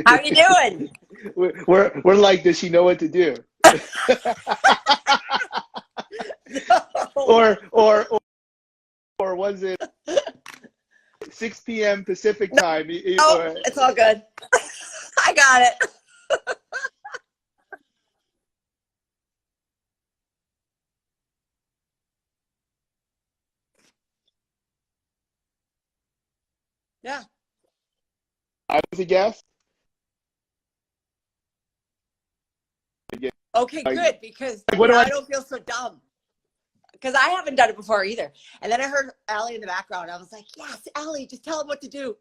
How you doing? We're like, does she know what to do? No. Or was it 6 p.m. Pacific No, time? no, Or it's all good. I got it. Yeah. I was a guest. Okay, Like, good, because what do now I? I don't feel so dumb. Because I haven't done it before either. And then I heard Allie in the background. I was like, yes, Allie, just tell him what to do.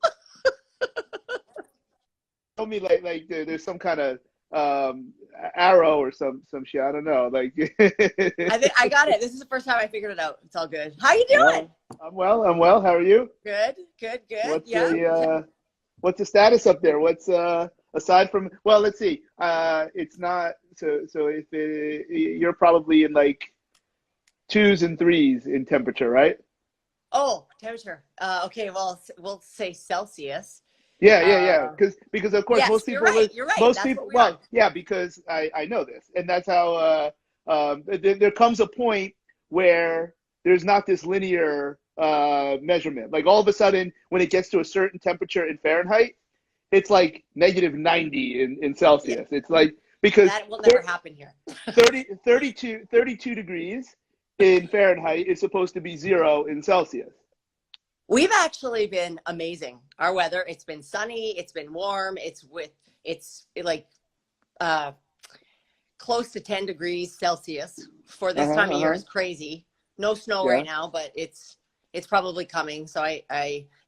Tell me like there's some kind of um arrow or some shit. I don't know. Like, I think I got it. This is the first time I figured it out. It's all good. How you doing? well, I'm well. I'm well. How are you? Good, good, good. What's Yeah. what's the status up there? What's aside from, well, let's see. It's not so if you're probably in like twos and threes in temperature, right? Oh, temperature. Okay, well, we'll say Celsius. Yeah. Uh, Because of course yes, you're right. You're right. That's what we are. well, yeah, because I know this, and that's how there comes a point where there's not this linear measurement. Like all of a sudden, when it gets to a certain temperature in Fahrenheit, it's like negative 90 in Yeah, Celsius. It's like because that will never happen here. 32 degrees in Fahrenheit is supposed to be zero in Celsius. We've actually been amazing. Our weather, it's been sunny, it's been warm, it's like uh, close to 10 degrees Celsius for this Uh-huh, time of year uh-huh. is crazy. No snow right Yeah. now, but it's probably coming. So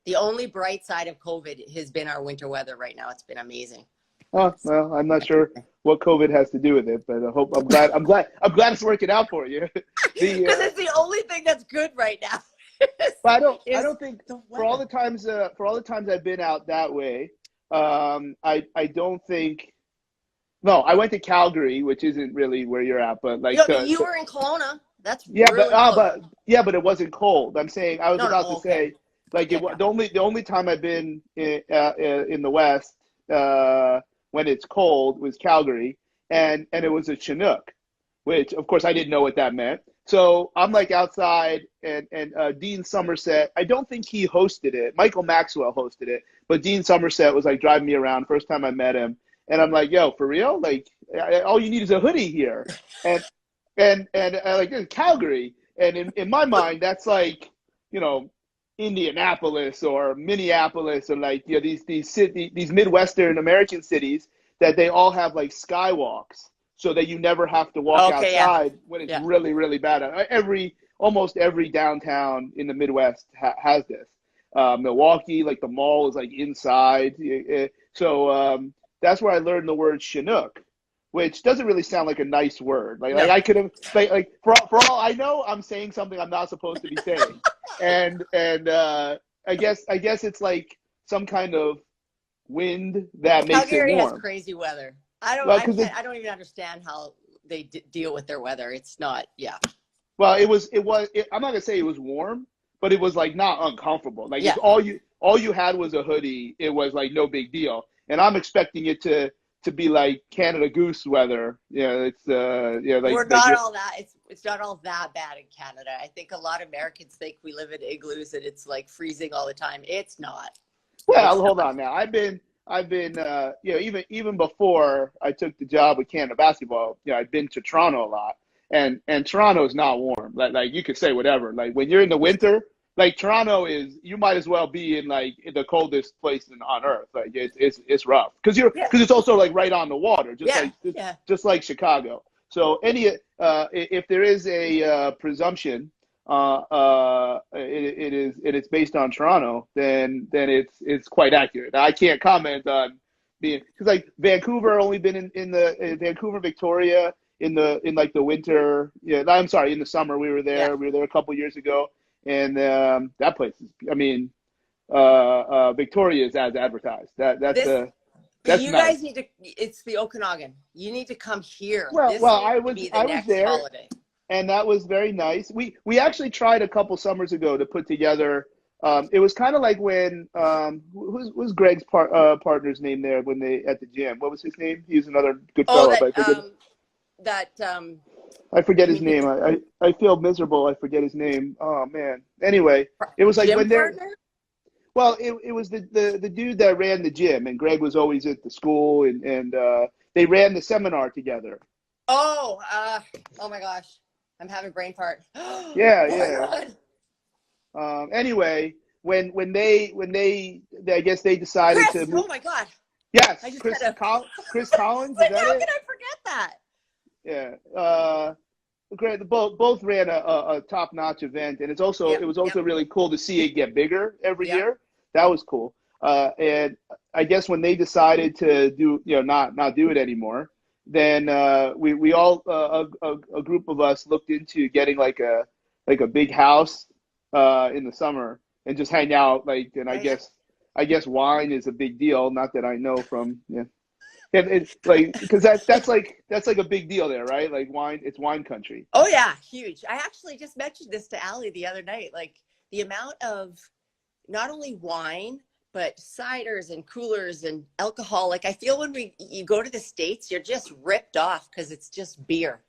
the only bright side of COVID has been our winter weather right now. It's been amazing. Oh, well, I'm not sure what COVID has to do with it, but I'm glad it's working out for you. The Because it's the only thing that's good right now. But I is don't think the for all weather. the times I've been out that way, I don't think. No, I went to Calgary, which isn't really where you're at, but You like know, you were in Kelowna. That's yeah, really close. but it wasn't cold. I'm saying I was No, no. about to Oh, okay. say like Yeah, yeah. the only time I've been in the West uh, when it's cold was Calgary, and it was a Chinook, which of course I didn't know what that meant. So I'm like outside, and Dean Somerset. I don't think he hosted it. Michael Maxwell hosted it, but Dean Somerset was like driving me around. First time I met him, and I'm like, "Yo, for real? Like, all you need is a hoodie here." And like in Calgary, and in my mind, that's like, you know, Indianapolis or Minneapolis or like, you know, these Midwestern American cities that they all have like skywalks so that you never have to walk Okay, yeah, outside when it's yeah. really bad. Almost every downtown in the Midwest has this. Milwaukee, like the mall is like inside. So that's where I learned the word Chinook, which doesn't really sound like a nice word. Like No. I could have like for all I know, I'm saying something I'm not supposed to be saying, and I guess it's like some kind of wind that makes it Calgary has warm. crazy weather. I don't. Well, I because can't. I don't even understand how they deal with their weather. It's not. Yeah. I'm not gonna say it was warm, but it was like not uncomfortable. Like Yeah. if all you had was a hoodie, it was like no big deal. And I'm expecting it to be like Canada Goose weather. Yeah, it's We're like not all that. It's not all that bad in Canada. I think a lot of Americans think we live in igloos and it's like freezing all the time. It's not. It's well, hold not. on now. I've been even before I took the job with Canada basketball, I've been to Toronto a lot. And Toronto is not warm. Like you could say whatever. Like when you're in the winter, like Toronto is, you might as well be in like the coldest place on earth. Like it's rough Yeah. because it's also like right on the water, Yeah. Yeah. just like Chicago. So if there is a presumption, it's based on Toronto, then it's quite accurate. Now, I can't comment on being, because like Vancouver, only been in the Vancouver, Victoria in like the winter. Yeah, I'm sorry, in the summer we were Yeah. there. We were there a couple years ago, and that place is. I mean, Victoria is as advertised. This. That's You nice. guys need to. It's the Okanagan. You need to come here. Well, This well, needs to be the I was next there, holiday. and that was very nice. We actually tried a couple summers ago to put together It was kind of like when who's Greg's partner's name there when they at the gym? What was his name? He's another good Oh, fellow, but that I forget you his mean name. I feel miserable. I forget his name. Oh man. Anyway, it was like gym when they're partner? well, it was the dude that ran the gym, and Greg was always at the school, and they ran the seminar together. Oh, oh my gosh, I'm having brain fart. Oh Yeah, my yeah. god, Anyway, when they I guess they decided to Chris! move. Oh my god, Yes, I just had a. Chris Collins, is Like, that how it? can I forget that? Yeah. Great. Both ran a top notch event, and it Yep, was yep, also really cool to see it get bigger every yep. year. That was cool. And I guess when they decided to do not do it anymore, then we all a group of us looked into getting like a big house in the summer and just hang out and Yeah, yeah. I guess wine is a big deal. Not that I know from like because that's like a big deal there, right? Like wine, it's wine country. Oh yeah, huge. I actually just mentioned this to Allie the other night. Like the amount of not only wine but ciders and coolers and alcohol. Like I feel when you go to the States, you're just ripped off because it's just beer.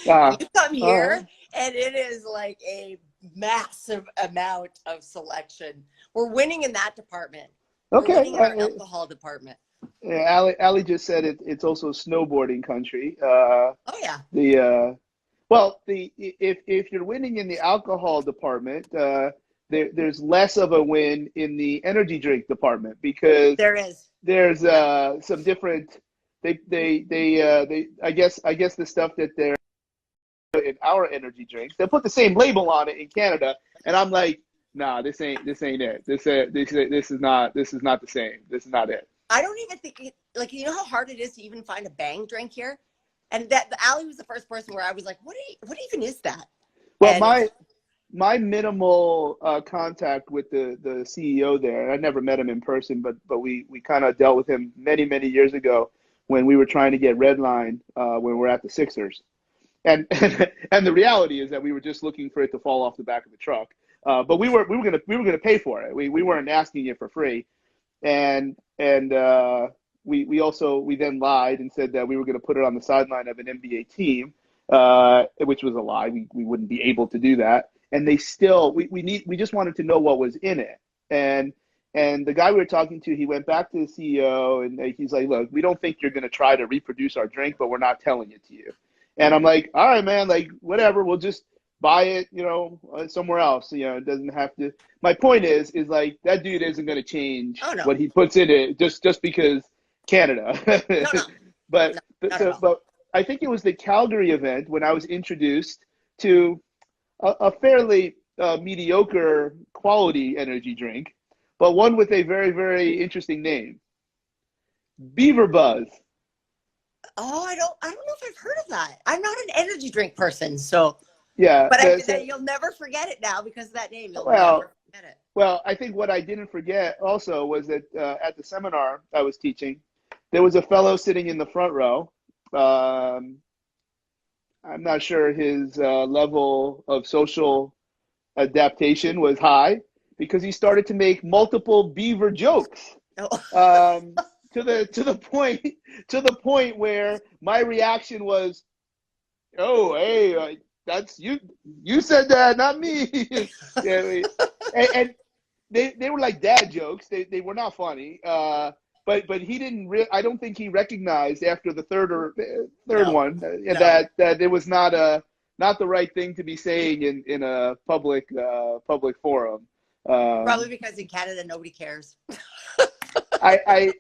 Ah, You come all right. here and it is like a massive amount of selection. We're winning in that department. We're Okay. winning in our alcohol department. Yeah, Ali just said it's also snowboarding country. Oh yeah, The well, the if you're winning in the alcohol department, there's less of a win in the energy drink department because there is. there's Yeah. some different they I guess the stuff that they're in our energy drinks, they put the same label on it in Canada, and I'm like, nah, this ain't it. This is not the same. This is not it. I don't even think like you know how hard it is to even find a bang drink here, and that Allie was the first person where I was like, what even is that? Well, And it's my minimal contact with the CEO there, I never met him in person, but we kind of dealt with him many years ago when we were trying to get Redline when we're at the Sixers. And and the reality is that we were just looking for it to fall off the back of the truck. But we were gonna pay for it. We weren't asking it for free. And we then lied and said that we were going to put it on the sideline of an NBA team, which was a lie. We wouldn't be able to do that. And they still we just wanted to know what was in it. And the guy we were talking to, he went back to the CEO and he's like, look, we don't think you're going to try to reproduce our drink, but we're not telling it to you. And I'm like, all right, man, like whatever, we'll just buy it, somewhere else. It doesn't have to. My point is like that dude isn't going to change oh no, what he puts in it just because Canada. no, no, but no, not at so, all. but I think it was the Calgary event when I was introduced to a fairly mediocre quality energy drink, but one with a very interesting name, Beaver Buzz. Oh, I don't know if I've heard of that. I'm not an energy drink person, so Yeah, but you'll never forget it now because of that name. You'll well, never forget it. Well, I think what I didn't forget also was that at the seminar I was teaching, there was a fellow sitting in the front row. Um, I'm not sure his level of social adaptation was high because he started to make multiple beaver jokes Oh. to the point where my reaction was, "Oh, hey, that's you. You said that, not me." Yeah, and they were like dad jokes. They were not funny. But he didn't. I don't think he recognized after the third No, one no. that it was not the right thing to be saying in a public forum. Probably Um, because in Canada nobody cares. I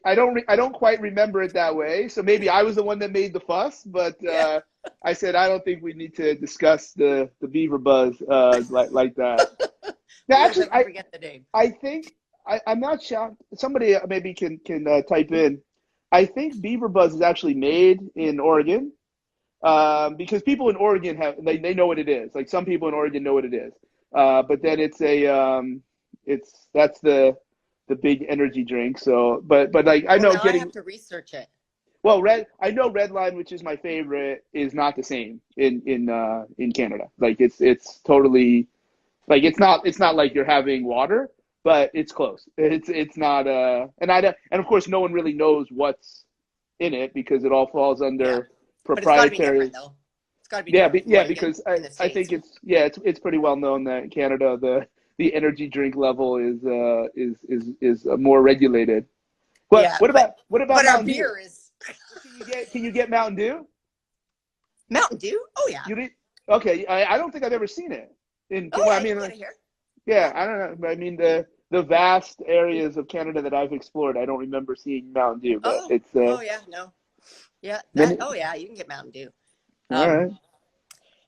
don't quite remember it that way. So maybe I was the one that made the fuss. But Yeah, I said I don't think we need to discuss the beaver buzz like that. Now, you'll actually, never forget the name. I think I'm not shocked. Somebody maybe can type in. I think Beaver Buzz is actually made in Oregon because people in Oregon they know what it is. Like some people in Oregon know what it is. But then that's the big energy drink. So, but like I Well, know now I have getting to research it. well, I know Redline, which is my favorite, is not the same in Canada. Like it's totally Like it's not like you're having water, but it's close. It's not and of course no one really knows what's in it because it all falls Yeah, under but it's got to be proprietary. different though. It's got to be Yeah, different from yeah, what you get because in the I think States. it's pretty well known that in Canada the energy drink level is more regulated. Yeah, What about but our Mountain Dew? beer is Can you get Mountain Dew? Mountain Dew. Oh yeah. You did okay. I don't think I've ever seen it Oh well, I yeah, you mean can get it here. yeah, Yeah. I don't know. I mean the vast areas of Canada that I've explored, I don't remember seeing Mountain Dew, but Oh. it's Oh yeah. No. Yeah. That. many. Oh yeah. You can get Mountain Dew. All Um. right.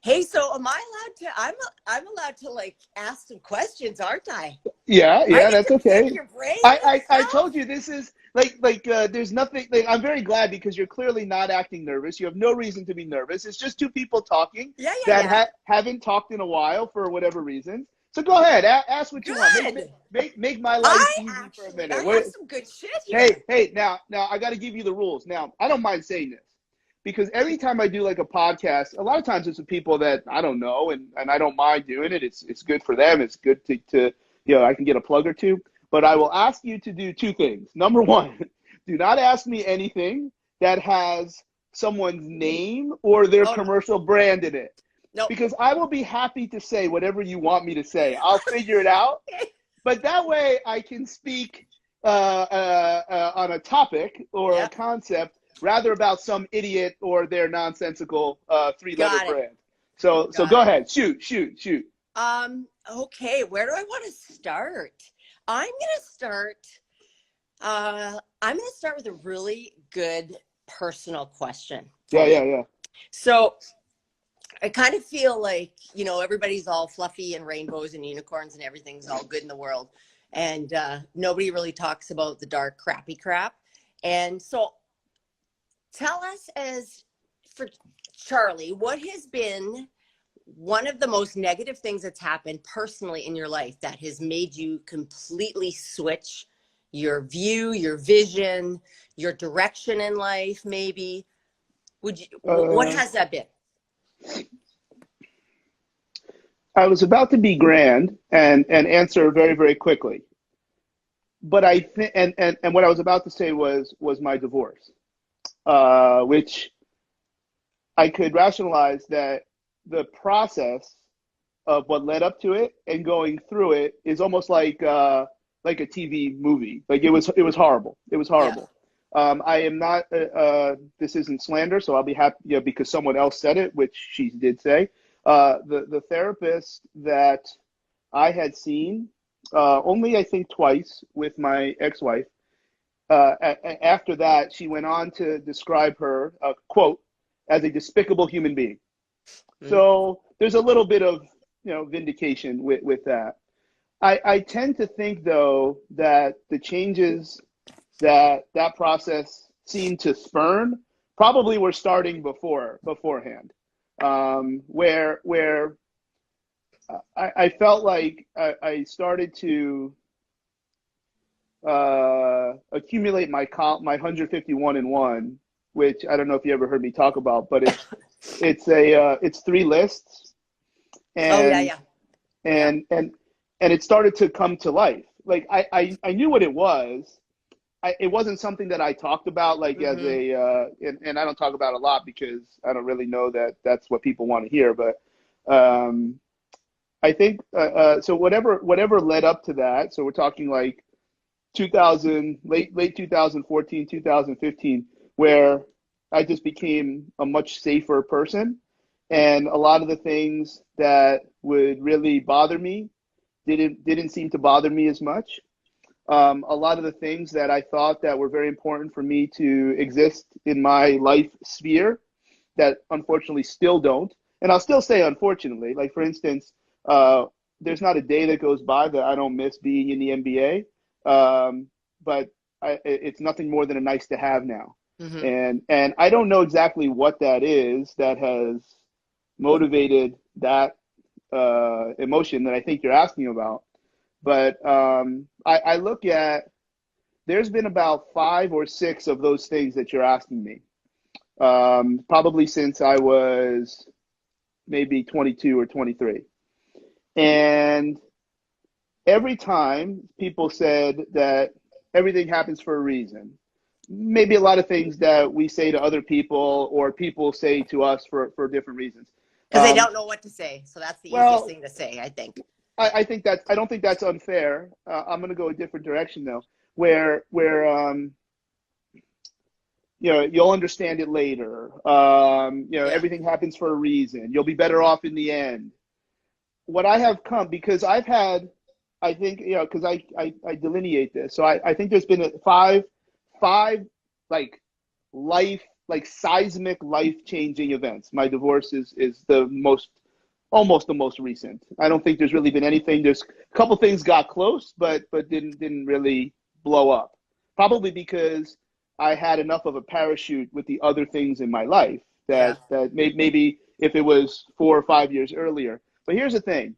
Hey, so am I allowed to? I'm allowed to like ask some questions, aren't I? Yeah, I yeah, get that's to pick okay. your brain and I stuff. told you this is there's nothing like I'm very glad because you're clearly not acting nervous. You have no reason to be nervous. It's just two people talking Yeah. Yeah. that Yeah. haven't talked in a while for whatever reason. So go ahead, ask what you want. Good. Make my life easy for a I minute. have some good shit Hey, here. hey, now I got to give you the rules. Now, I don't mind saying this because every time I do like a podcast, a lot of times it's with people that I don't know, and I don't mind doing it. It's good for them. It's good to I can get a plug or two. But I will ask you to do two things. Number one, do not ask me anything that has someone's name or their Oh no. commercial brand in it. Nope. Because I will be happy to say whatever you want me to say. I'll figure it out, but that way I can speak on a topic or a Yep. concept rather about some idiot or their nonsensical three-letter Got it. brand. So Got go it. ahead, shoot. Okay, where do I want to start? I'm gonna start I'm gonna start with a really good personal question Yeah, for yeah, you. yeah. So I kind of feel like, everybody's all fluffy and rainbows and unicorns and everything's all good in the world. And nobody really talks about the dark, crappy crap. And so tell us, as for Charlie, what has been one of the most negative things that's happened personally in your life that has made you completely switch your view, your vision, your direction in life, maybe? What Uh, has that been? I was about to be grand and answer very, very quickly. But I think and what I was about to say was my divorce, which I could rationalize that the process of what led up to it and going through it is almost like a TV movie. Like it was horrible. It was Yeah. horrible. I am not. This isn't slander, so I'll be happy because someone else said it, which she did say. The therapist that I had seen only I think twice with my ex-wife. After that, she went on to describe her quote as a despicable human being. Mm. So there's a little bit of vindication with that. I tend to think though that the changes that process seemed to spurn probably were starting beforehand, where I felt like I started to accumulate my 151 and one, which I don't know if you ever heard me talk about, but it's three lists Oh yeah, and yeah, yeah. and it started to come to life. Like I knew what it was. It wasn't something that I talked about like as Mm-hmm. and I don't talk about it a lot because I don't really know that that's what people want to hear. But um, I think so. Whatever led up to that. So we're talking like 2000, late 2014, 2015, where I just became a much safer person, and a lot of the things that would really bother me didn't seem to bother me as much. A lot of the things that I thought that were very important for me to exist in my life sphere that unfortunately still don't. And I'll still say unfortunately, like for instance, uh, there's not a day that goes by that I don't miss being in the NBA. But it's nothing more than a nice to have now. Mm-hmm. And I don't know exactly what that is that has motivated that emotion that I think you're asking about. But I look at there's been about five or six of those things that you're asking me, probably since I was maybe 22 or 23. And every time people said that everything happens for a reason. Maybe a lot of things that we say to other people or people say to us for different reasons. Because they don't know what to say. So that's the easiest Well, thing to say, I think. I don't think that's unfair. I'm going to go a different direction though, where you know, you'll understand it later. You know, Yeah. everything happens for a reason. You'll be better off in the end. What I have come, because I've had, I think, you know, because I delineate this. So I think there's been five like life, like seismic life changing events. My divorce is the most, almost the most recent. I don't think there's really been anything. There's a couple things got close, but didn't really blow up. Probably because I had enough of a parachute with the other things in my life Yeah. that maybe if it was 4 or 5 years earlier. But here's the thing: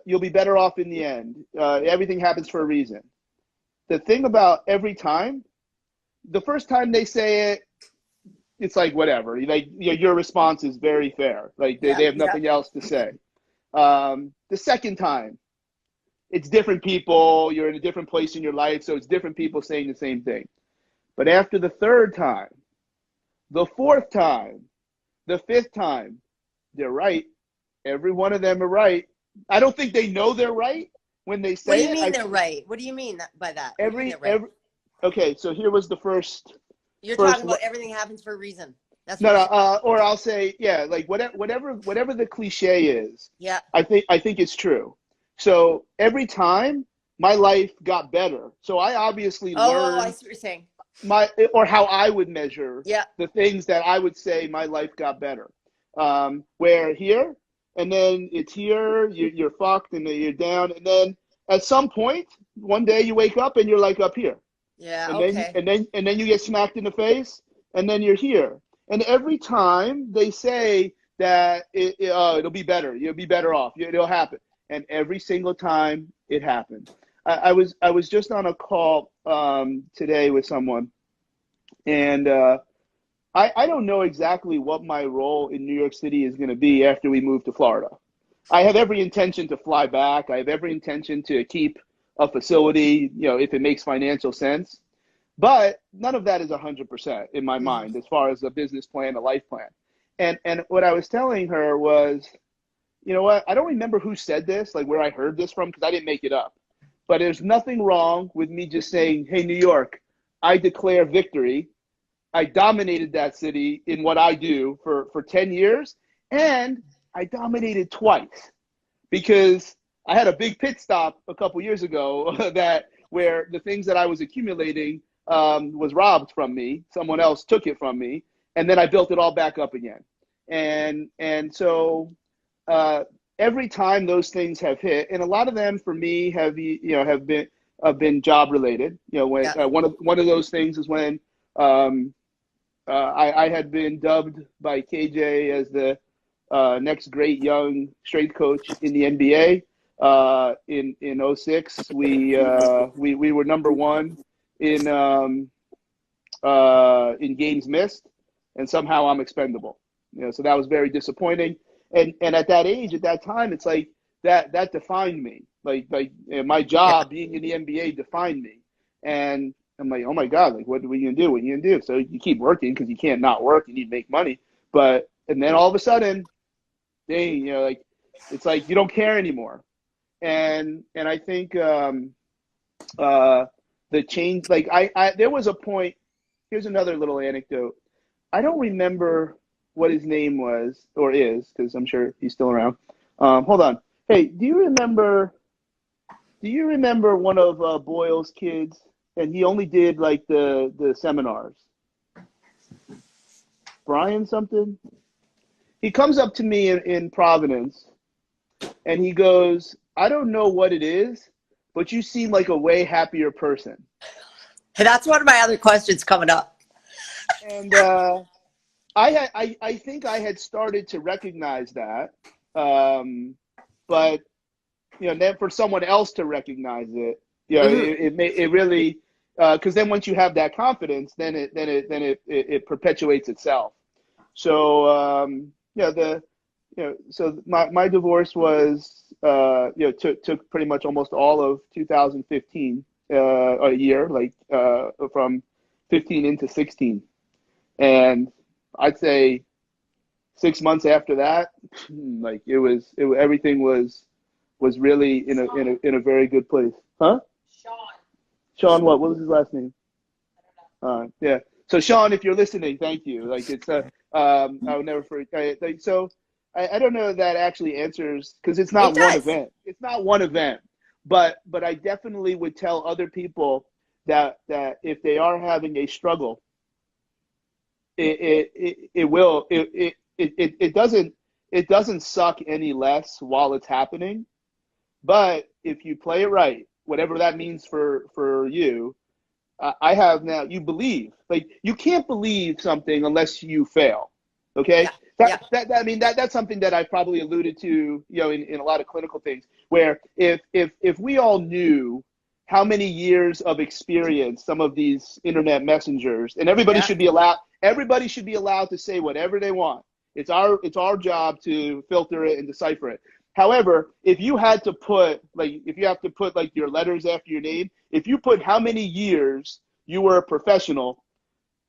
you'll be better off in the end. Everything happens for a reason. The thing about every time, the first time they say it, it's like whatever. Like, you know, your response is very fair. Like Yeah. they have Yeah. nothing else to say. The second time, it's different people. You're in a different place in your life, so it's different people saying the same thing. But after the third time, the fourth time, the fifth time, they're right. Every one of them are right. I don't think they know they're right when they What do say you it. mean they're right? What do you mean by that? What do you mean they're right? Every okay. So here was the You're first. talking about everything happens for a reason. That's No, what no. you're saying. Or I'll say, yeah, like whatever the cliche is. Yeah. I think it's true. So every time my life got better. So I obviously Oh, I learned see what you're saying. or how I would measure Yeah. the things that I would say my life got better. Where here, and then it's here, you're fucked, and then you're down, and then at some point, one day you wake up and you're like up here, Yeah. and then Okay. you get smacked in the face, and then you're here. And every time they say that it'll be better, you'll be better off, it'll happen, and every single time it happened. I was just on a call today with someone, and I don't know exactly what my role in New York City is going to be after we move to Florida. I have every intention to fly back. I have every intention to keep a facility, you know, if it makes financial sense. But none of that is 100% in my Hmm. mind as far as a business plan, a life plan. And what I was telling her was, you know what? I don't remember who said this, like where I heard this from, because I didn't make it up. But there's nothing wrong with me just saying, hey, New York, I declare victory. I dominated that city in what I do for 10 years, and I dominated twice because I had a big pit stop a couple years ago that where the things that I was accumulating was robbed from me. Someone else took it from me, and then I built it all back up again. And so uh, every time those things have hit, and a lot of them for me have been job related. You know, when Yeah. one of those things is when um, I had been dubbed by KJ as the next great young strength coach in the NBA. In '06, we were number one in games missed, and somehow I'm expendable. You know, so that was very disappointing. And at that age, at that time, it's like that defined me. My Yeah. job being in the NBA defined me. And I'm like, oh my God, like what are we gonna do? What are you gonna do? So you keep working because you can't not work. You need to make money. And then all of a sudden, dang, you know, like it's like you don't care anymore. And I think uh, the change, like I there was a point. Here's another little anecdote. I don't remember what his name was or is because I'm sure he's still around. Hold on. Hey, do you remember one of Boyle's kids? And he only did like the seminars. Brian something. He comes up to me in Providence, and he goes, "I don't know what it is, but you seem like a way happier person." Hey, that's one of my other questions coming up. And I think I had started to recognize that, but then for someone else to recognize it, Hmm. it really because then once you have that confidence, then it perpetuates itself. So the so my divorce was, took pretty much almost all of 2015, a year, like, from 15 into 16. And I'd say 6 months after that, like everything was really in a very good place. Huh? Sean, what was his last name? Yeah. So Sean, if you're listening, thank you. Like it's I would never forget. So I don't know if that actually answers, because it's It not one does. event. It's not one event, but I definitely would tell other people that if they are having a struggle, it doesn't suck any less while it's happening. But if you play it right, whatever that means for you, I have now, you believe. Like, you can't believe something unless you fail. Okay? Yeah. Yeah. I mean, that's something that I probably alluded to, in a lot of clinical things, where if we all knew how many years of experience some of these internet messengers, and Yeah. everybody should be allowed to say whatever they want. It's our job to filter it and decipher it. However, if you have to put like your letters after your name, if you put how many years you were a professional,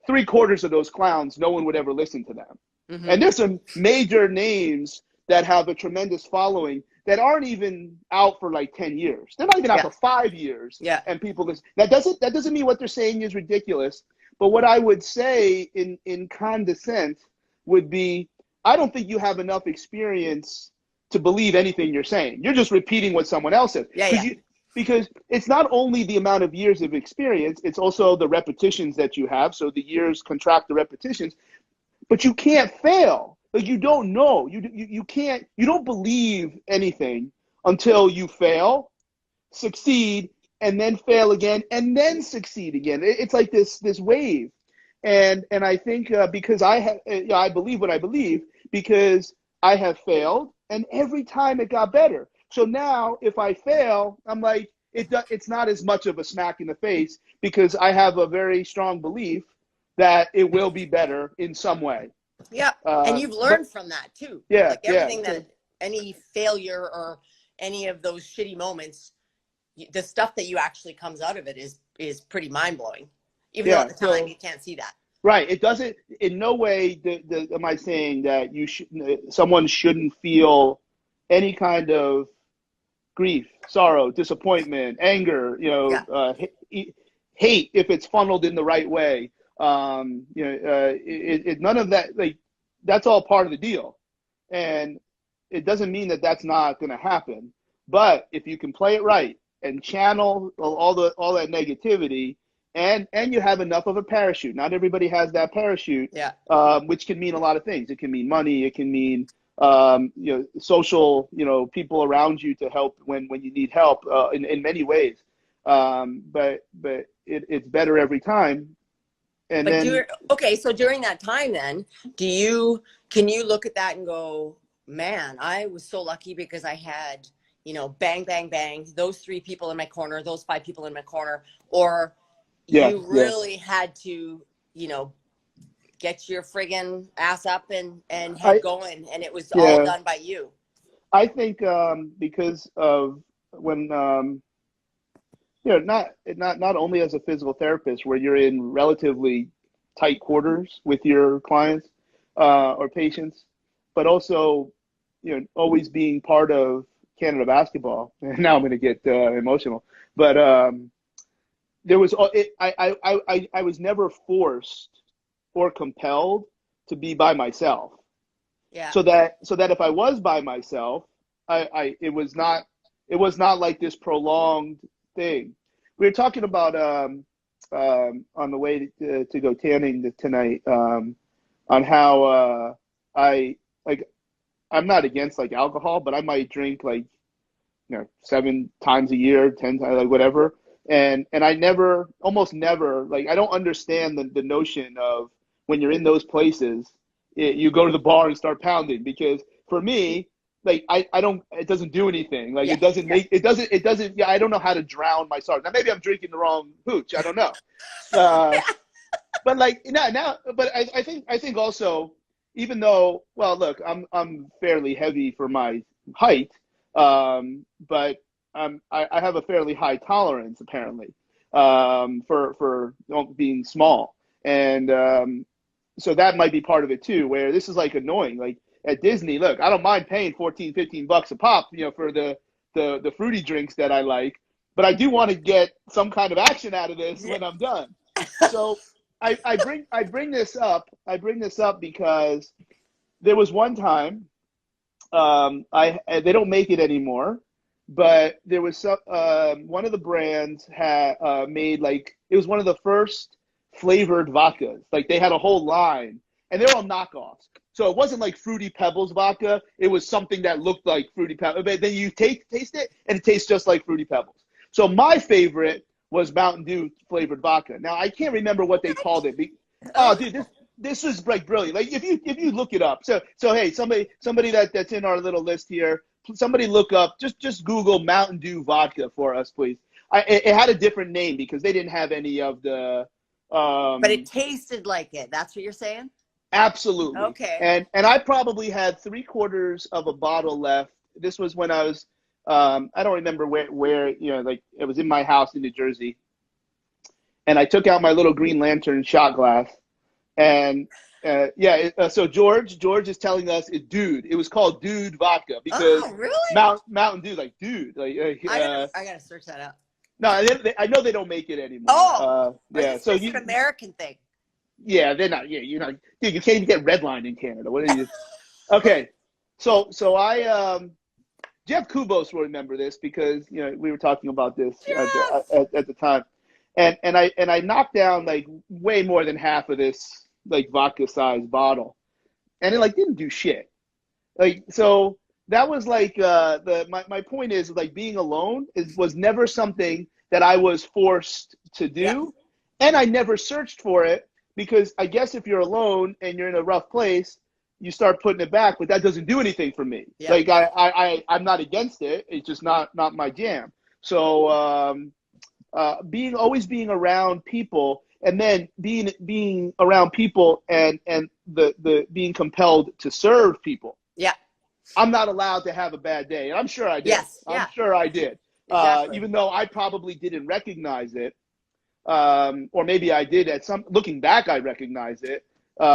3/4 of those clowns, no one would ever listen to them. Hmm. And there's some major names that have a tremendous following that aren't even out for like 10 years. They're not even out Yeah. for 5 years. Yeah. And people listen. That doesn't mean what they're saying is ridiculous. But what I would say in condescent would be, I don't think you have enough experience to believe anything you're saying. You're just repeating what someone else said. Yeah. Yeah. Because it's not only the amount of years of experience, it's also the repetitions that you have. So the years contract the repetitions, but you can't fail. Like, you don't know. You can't, you don't believe anything until you fail, succeed, and then fail again, and then succeed again. It's like this wave. And I think, because I believe what I believe, because I have failed, and every time it got better. So now if I fail, I'm like, it's not as much of a smack in the face, because I have a very strong belief that it will be better in some way. Yeah. And you've But learned from that too. yeah, Like yeah. everything So that, any failure or any of those shitty moments, the stuff that you actually comes out of it is pretty mind blowing, even though at yeah, the time so you can't see that. right. It doesn't, in no way am I saying that someone shouldn't feel any kind of grief, sorrow, disappointment, anger, Yeah. hate, if it's funneled in the right way. None of that, like, that's all part of the deal. And it doesn't mean that that's not going to happen. But if you can play it right and channel all that negativity, and you have enough of a parachute. Not everybody has that parachute, Yeah. which can mean a lot of things. It can mean money. It can mean social, people around you to help when you need help, in many ways. But it's better every time. And But then, okay, so during that time then, can you look at that and go, man, I was so lucky because I had, bang, bang, bang, those 3 people in my corner, those 5 people in my corner, or yeah, you yeah. really had to, get your friggin' ass up and head I going, and it was all Yeah, done by you. I think, because of when, not only as a physical therapist, where you're in relatively tight quarters with your clients, or patients, but also, always being part of Canada basketball. And now I'm going to get emotional, but there was I was never forced or compelled to be by myself. Yeah. So that if I was by myself, it was not like this prolonged thing. We were talking about, on the way to go tanning tonight, on how, I like I'm not against like alcohol, but I might drink like, 7 times a year, 10 times, like whatever. And I almost never, like, I don't understand the notion of, when you're in those places, you go to the bar and start pounding, because for me, like, I don't, it doesn't do anything. Like, Yeah. it doesn't make, it doesn't, yeah, I don't know how to drown my sorrows. Now maybe I'm drinking the wrong hooch. I don't know. Uh, but like, now, but I think also, even though, well, look, I'm fairly heavy for my height, but I have a fairly high tolerance apparently, for being small, and so that might be part of it too. Where this is like annoying, like at Disney. Look, I don't mind paying 14, 15 bucks a pop, for the fruity drinks that I like, but I do want to get some kind of action out of this when I'm done. So I bring this up. I bring this up because there was one time, they don't make it anymore, but there was some, one of the brands had made, like, it was one of the first flavored vodkas. Like they had a whole line, and they're all knockoffs. So it wasn't like Fruity Pebbles vodka. It was something that looked like Fruity Pebbles. But then you taste it, and it tastes just like Fruity Pebbles. So my favorite was Mountain Dew flavored vodka. Now I can't remember what they called it. Oh, dude, this is like brilliant. Like if you look it up. So hey, somebody that's in our little list here, somebody look up, just Google Mountain Dew vodka for us, please. It had a different name because they didn't have any of the. But it tasted like it. That's what you're saying? Absolutely. Okay. And I probably had 3/4 of a bottle left. This was when I was, I don't remember where, like it was in my house in New Jersey. And I took out my little Green Lantern shot glass. And so George is telling us it was called Dude vodka because really? Mountain Dew, like dude, like I gotta search that up. No, I know they don't make it anymore. Yeah. So it's an American thing. Yeah, they're not. Yeah, you can't even get red line in Canada. What are you? Okay, so I Jeff Kubos will remember this because we were talking about this at the time, and I knocked down like way more than half of this like vodka sized bottle, and it like didn't do shit. Like so that was like my point is like being alone was never something that I was forced to do, and I never searched for it. Because I guess if you're alone and you're in a rough place, you start putting it back, but that doesn't do anything for me. Yeah. Like I'm not against it. It's just not my jam. So always being around people, and then being around people and the being compelled to serve people. Yeah. I'm not allowed to have a bad day, and I'm sure I did. Yes. I'm sure I did. Exactly. Even though I probably didn't recognize it. Or maybe I did looking back, I recognize it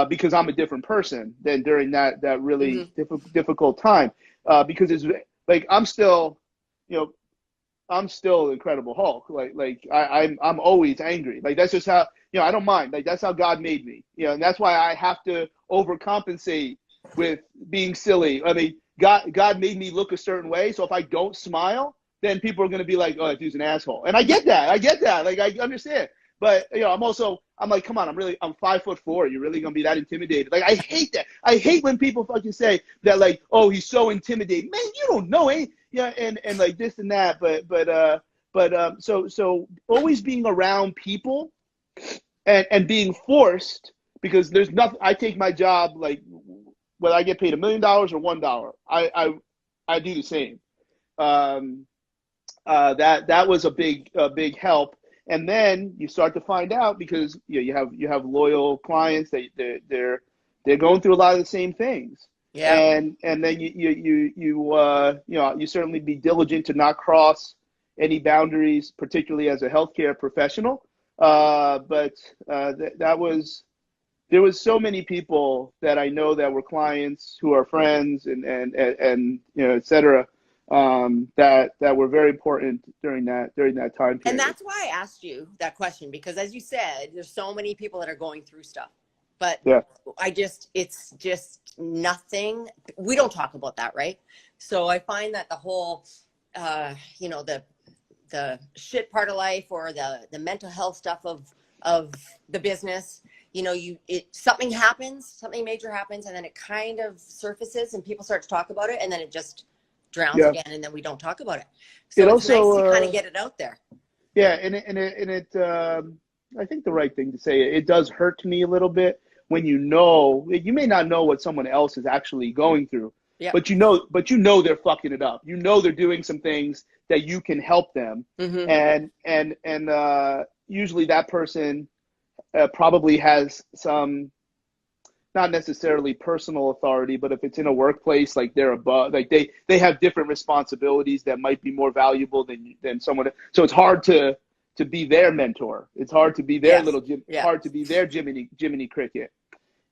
because I'm a different person than during that really difficult time. Because it's like I'm still Incredible Hulk. Like I'm always angry. Like that's just how I don't mind. Like that's how God made me. And that's why I have to overcompensate with being silly. I mean, God made me look a certain way, so if I don't smile, then people are going to be like, oh, that dude's an asshole. And I get that. Like, I understand. But, I'm like, come on, I'm 5'4". You're really going to be that intimidated? Like, I hate that. I hate when people fucking say that, like, oh, he's so intimidating. Man, you don't know, and like this and that. So always being around people and being forced, because there's nothing, I take my job, like, whether I get paid $1 million or $1, I do the same. That was a big help, and then you start to find out because you have loyal clients that they're going through a lot of the same things, and then you certainly be diligent to not cross any boundaries, particularly as a healthcare professional. There was so many people that I know that were clients who are friends and et cetera. That were very important during that time period. And that's why I asked you that question, because as you said, there's so many people that are going through stuff, but it's just nothing. We don't talk about that, right? So I find that the whole, the shit part of life, or the mental health stuff of the business, something major happens, and then it kind of surfaces and people start to talk about it, and then it just drowns again, and then we don't talk about it. So it's nice to kind of get it out there. Yeah, and it I think the right thing to say, it does hurt me a little bit when you may not know what someone else is actually going through, but they're fucking it up. They're doing some things that you can help them, and usually that person probably has some not necessarily personal authority, but if it's in a workplace, like they're above, like they have different responsibilities that might be more valuable than someone. So it's hard to be their mentor. It's hard to be their Yes. Yeah. hard to be their Jiminy Cricket.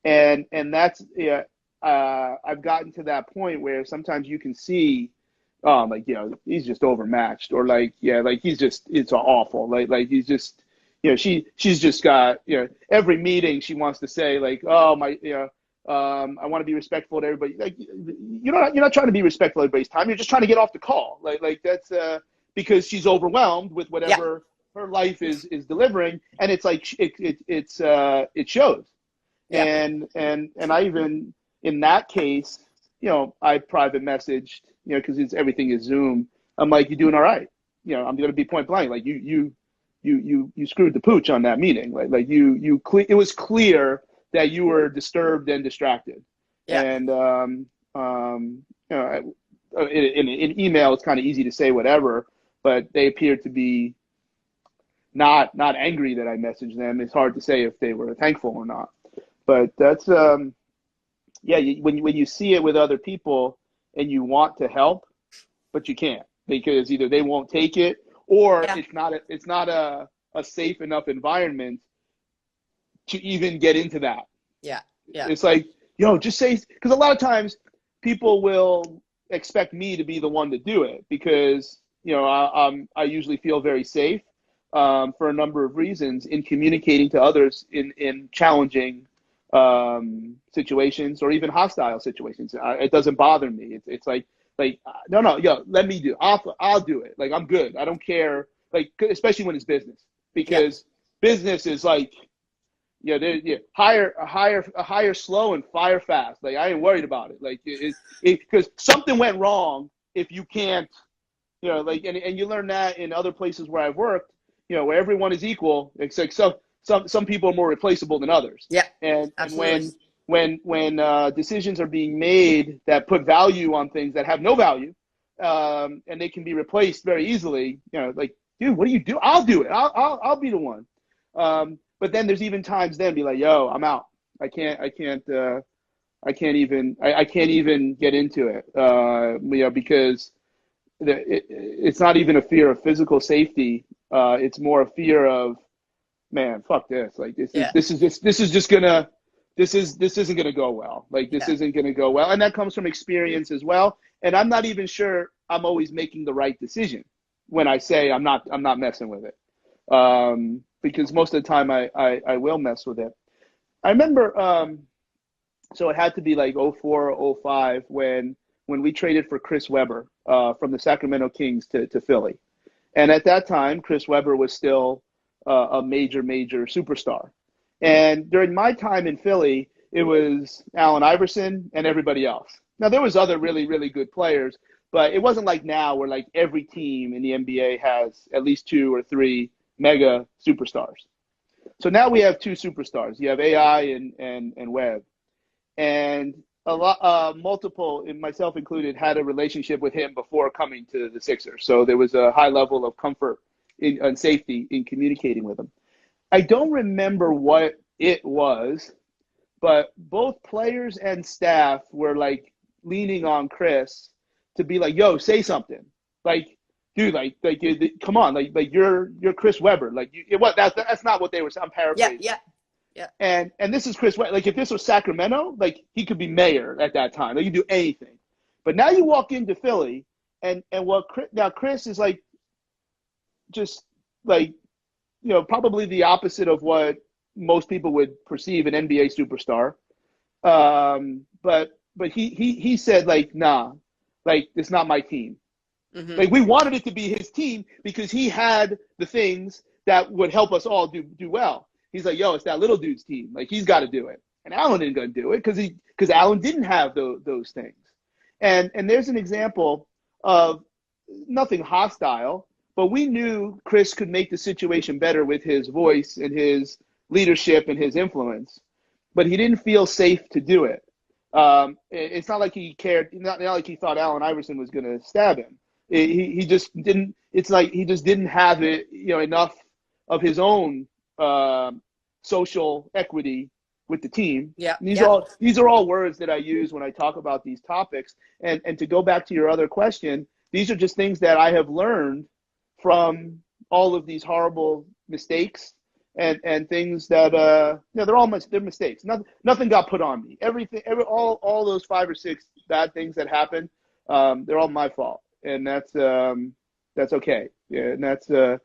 And that's, yeah, I've gotten to that point where sometimes you can see, like, you know, he's just overmatched, or like, yeah, like he's just, it's awful. Like he's just, you know, she's just got, you know, every meeting she wants to say like, oh my, you know, I want to be respectful to everybody. Like, you're not trying to be respectful of everybody's time. You're just trying to get off the call. Like that's because she's overwhelmed with whatever her life is delivering, and it's like it shows. Yeah. And I even, in that case, you know, I private messaged, you know, because it's everything is Zoom. I'm like, you doing all right? You know, I'm gonna be point blank. Like you screwed the pooch on that meeting. Like it was clear that you were disturbed and distracted. Yeah. And you know, in email it's kind of easy to say whatever, but they appeared to be not angry that I messaged them. It's hard to say if they were thankful or not. But that's yeah, when you see it with other people and you want to help, but you can't, because either they won't take it, or Yeah. it's not a safe enough environment to even get into that. Yeah. Yeah. It's like, yo, just say, because a lot of times people will expect me to be the one to do it, because, you know, I usually feel very safe for a number of reasons in communicating to others in challenging situations, or even hostile situations. It doesn't bother me. It's like no, yo, let me do. I'll do it. Like, I'm good. I don't care. Like, especially when it's business, because business is like, yeah, hire slow and fire fast. Like, I ain't worried about it. Like, because something went wrong if you can't, you know, like, and you learn that in other places where I've worked, you know, where everyone is equal. It's like, some people are more replaceable than others. Yeah. And Absolutely. when decisions are being made that put value on things that have no value, and they can be replaced very easily, you know, like, dude, what do you do? I'll do it. I'll be the one. But then there's even times then be like, yo, I'm out. I can't even get into it. You know, because it's not even a fear of physical safety. It's more a fear of, man, fuck this. Like, this isn't gonna go well. Like, this isn't gonna go well. And that comes from experience as well. And I'm not even sure I'm always making the right decision when I say I'm not messing with it. Because most of the time I will mess with it. I remember, so it had to be like '04 or '05 when we traded for Chris Webber from the Sacramento Kings to Philly. And at that time, Chris Webber was still a major superstar. And during my time in Philly, it was Allen Iverson and everybody else. Now, there was other really, really good players, but it wasn't like now where like every team in the NBA has at least 2 or 3 mega superstars. So now we have 2 superstars. You have AI and Webb. And a lot, multiple, myself included, had a relationship with him before coming to the Sixers. So there was a high level of comfort and safety in communicating with him. I don't remember what it was, but both players and staff were like leaning on Chris to be like, yo, say something. Like, dude, like come on, like you're Chris Webber. Like, that's not what they were saying. I'm paraphrasing. Yeah. And this is Chris Webber. Like, if this was Sacramento, like, he could be mayor at that time. Like, he could do anything. But now you walk into Philly, and Chris is like, just like, you know, probably the opposite of what most people would perceive an NBA superstar. But he said, like, nah, like, it's not my team. Mm-hmm. Like, we wanted it to be his team because he had the things that would help us all do well. He's like, yo, it's that little dude's team. Like, he's got to do it. And Allen isn't going to do it because Allen didn't have those things. And there's an example of nothing hostile, but we knew Chris could make the situation better with his voice and his leadership and his influence, but he didn't feel safe to do it. It's not like he cared, not like he thought Allen Iverson was going to stab him. He just didn't. It's like he just didn't have it, you know, enough of his own social equity with the team. Yeah. And Yeah. these are all words that I use when I talk about these topics. And to go back to your other question, these are just things that I have learned from all of these horrible mistakes and things that they're mistakes. Nothing got put on me. All those 5 or 6 bad things that happened, they're all my fault, and that's okay. Yeah, and that's but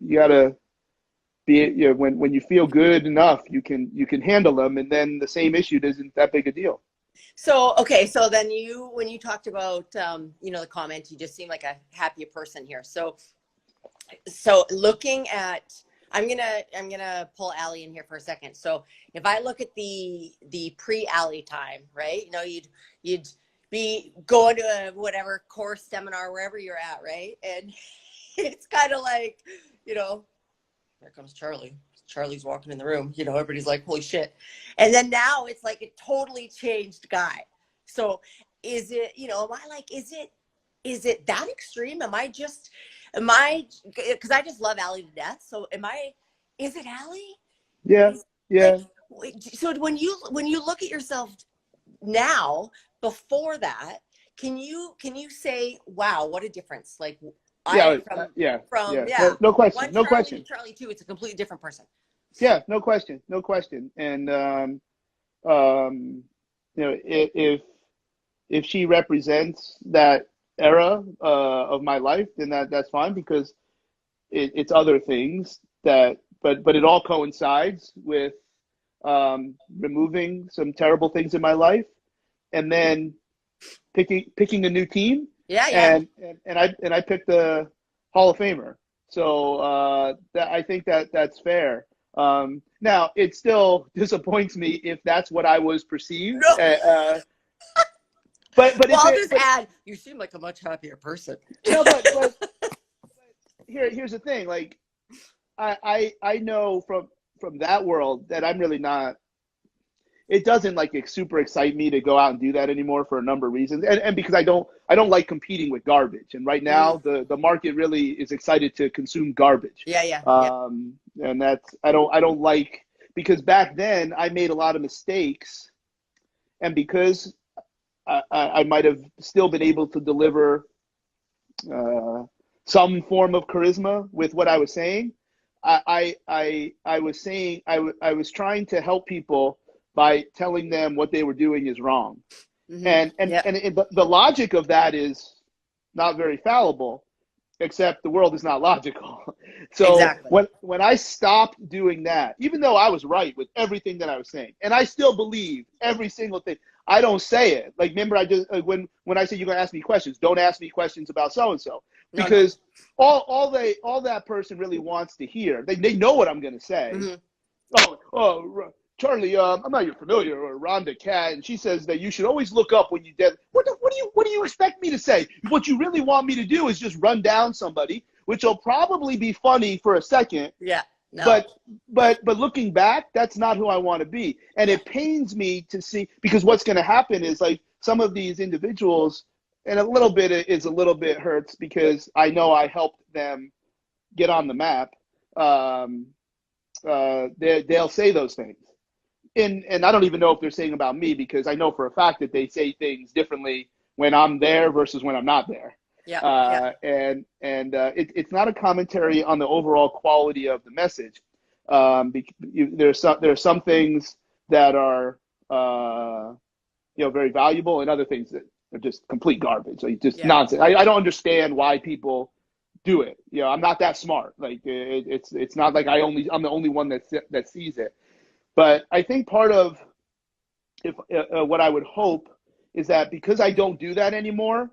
you gotta be, when you feel good enough, you can handle them, and then the same issue isn't that big a deal. So, okay. So then when you talked about, the comment, you just seem like a happier person here. So looking at, I'm gonna pull Allie in here for a second. So if I look at the pre-Allie time, right? You'd be going to a whatever course, seminar, wherever you're at, right? And it's kind of like, here comes Charlie. Charlie's walking in the room. Everybody's like, holy shit. And then now it's like a totally changed guy. So is it, am I like, is it that extreme? Because I just love Allie to death. So is it Allie? Yeah. Yeah. So when you look at yourself now, before that, can you say, wow, what a difference? Like, Yeah. No question. One No Charlie question. to Charlie 2, it's a completely different person. Yeah. No question. No question. And if she represents that era of my life, then that's fine, because it's other things but it all coincides with removing some terrible things in my life, and then picking a new team. Yeah, yeah. And I picked the Hall of Famer. So I think that's fair. Now it still disappoints me if that's what I was perceived. No. But I'll just add, you seem like a much happier person. No, but here's the thing. Like, I know from that world that I'm really not. It doesn't like super excite me to go out and do that anymore for a number of reasons, and because I don't like competing with garbage. And right now the market really is excited to consume garbage. Yeah. And that's I don't like, because back then I made a lot of mistakes, and because I might have still been able to deliver some form of charisma with what I was saying. I was trying to help people by telling them what they were doing is wrong, and the logic of that is not very fallible, except the world is not logical. So exactly. when I stopped doing that, even though I was right with everything that I was saying, and I still believe every single thing, I don't say it. Like, remember, I just when I said you're gonna ask me questions, don't ask me questions about so and so, because all that person really wants to hear, they know what I'm gonna say. Charlie, I'm not even familiar with Rhonda, Catt, and she says that you should always look up when you dead. What do you expect me to say? What you really want me to do is just run down somebody, which will probably be funny for a second. Yeah. No. But looking back, that's not who I want to be. And it pains me to see, because what's going to happen is, like, some of these individuals, and a little bit hurts, because I know I helped them get on the map. They'll say those things. And I don't even know if they're saying about me, because I know for a fact that they say things differently when I'm there versus when I'm not there. Yeah. It's not a commentary on the overall quality of the message. There's some things that are very valuable, and other things that are just complete garbage, like just nonsense. I don't understand why people do it. I'm not that smart. Like, it's not like I'm the only one that sees it. But I think part of what I would hope is that, because I don't do that anymore,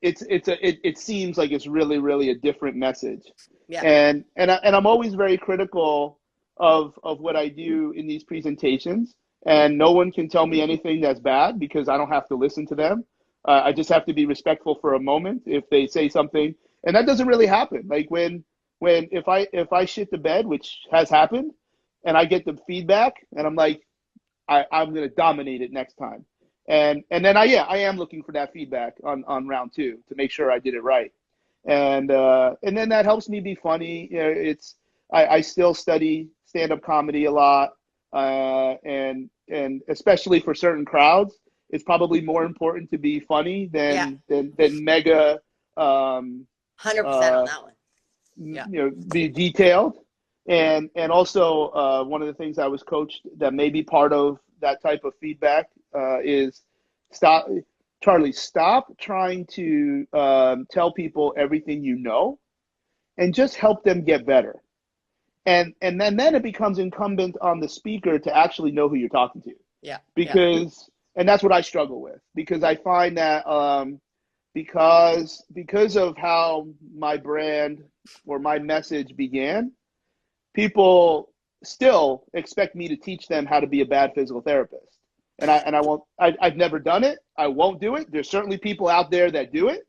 it seems like it's really, really a different message. Yeah. And I'm always very critical of what I do in these presentations, and no one can tell me anything that's bad, because I don't have to listen to them. I just have to be respectful for a moment if they say something, and that doesn't really happen. Like, if I shit the bed, which has happened, and I get the feedback, and I'm like, I'm going to dominate it next time. And then I am looking for that feedback on round 2 to make sure I did it right. And then that helps me be funny. I still study stand-up comedy a lot, and especially for certain crowds, it's probably more important to be funny Yeah. than mega 100% on that one. Yeah. be detailed. And also one of the things I was coached that may be part of that type of feedback is stop trying to tell people everything you know, and just help them get better. And then it becomes incumbent on the speaker to actually know who you're talking to. Yeah. And that's what I struggle with, because I find that because of how my brand or my message began, people still expect me to teach them how to be a bad physical therapist. And I won't. I've never done it. I won't do it. There's certainly people out there that do it.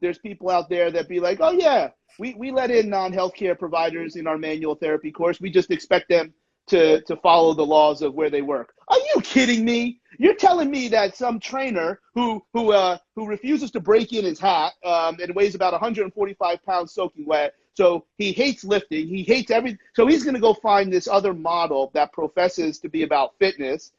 There's people out there that be like, oh yeah, we let in non-healthcare providers in our manual therapy course. We just expect them to follow the laws of where they work. Are you kidding me? You're telling me that some trainer who refuses to break in his hat and weighs about 145 pounds soaking wet, so he hates lifting, he hates everything, so he's going to go find this other model that professes to be about fitness,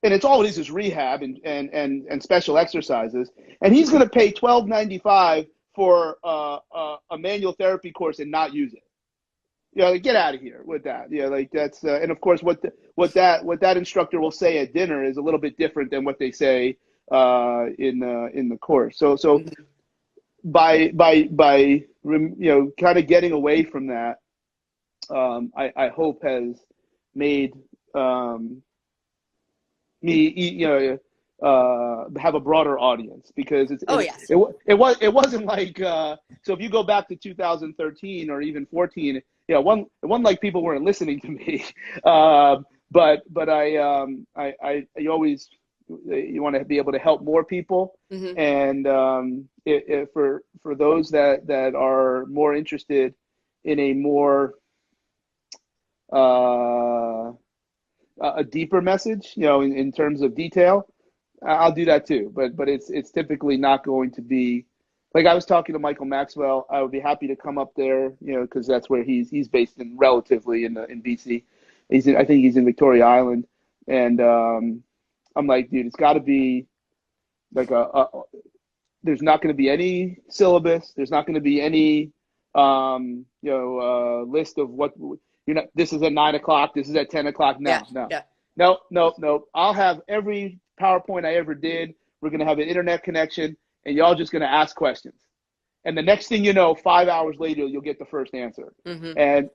and it's all it is rehab and special exercises, and he's going to pay $12.95 for a manual therapy course and not use it. Like, get out of here with that. Like that's and of course what that instructor will say at dinner is a little bit different than what they say in the course. So by kind of getting away from that, I hope has made me have a broader audience, because it wasn't like so if you go back to 2013 or even 14, it wasn't like people weren't listening to me, but you always want to be able to help more people, and for those that are more interested in a more a deeper message, in terms of detail, I'll do that too. But it's typically not going to be like, I was talking to Michael Maxwell. I would be happy to come up there, because that's where he's based in, relatively in BC. I think he's in Victoria Island, and I'm like, dude, it's got to be like there's not going to be any syllabus. There's not going to be any list of what this is at 9 o'clock. This is at 10 o'clock. No. I'll have every PowerPoint I ever did. We're going to have an internet connection, and y'all just going to ask questions. And the next thing you know, 5 hours later, you'll get the first answer. And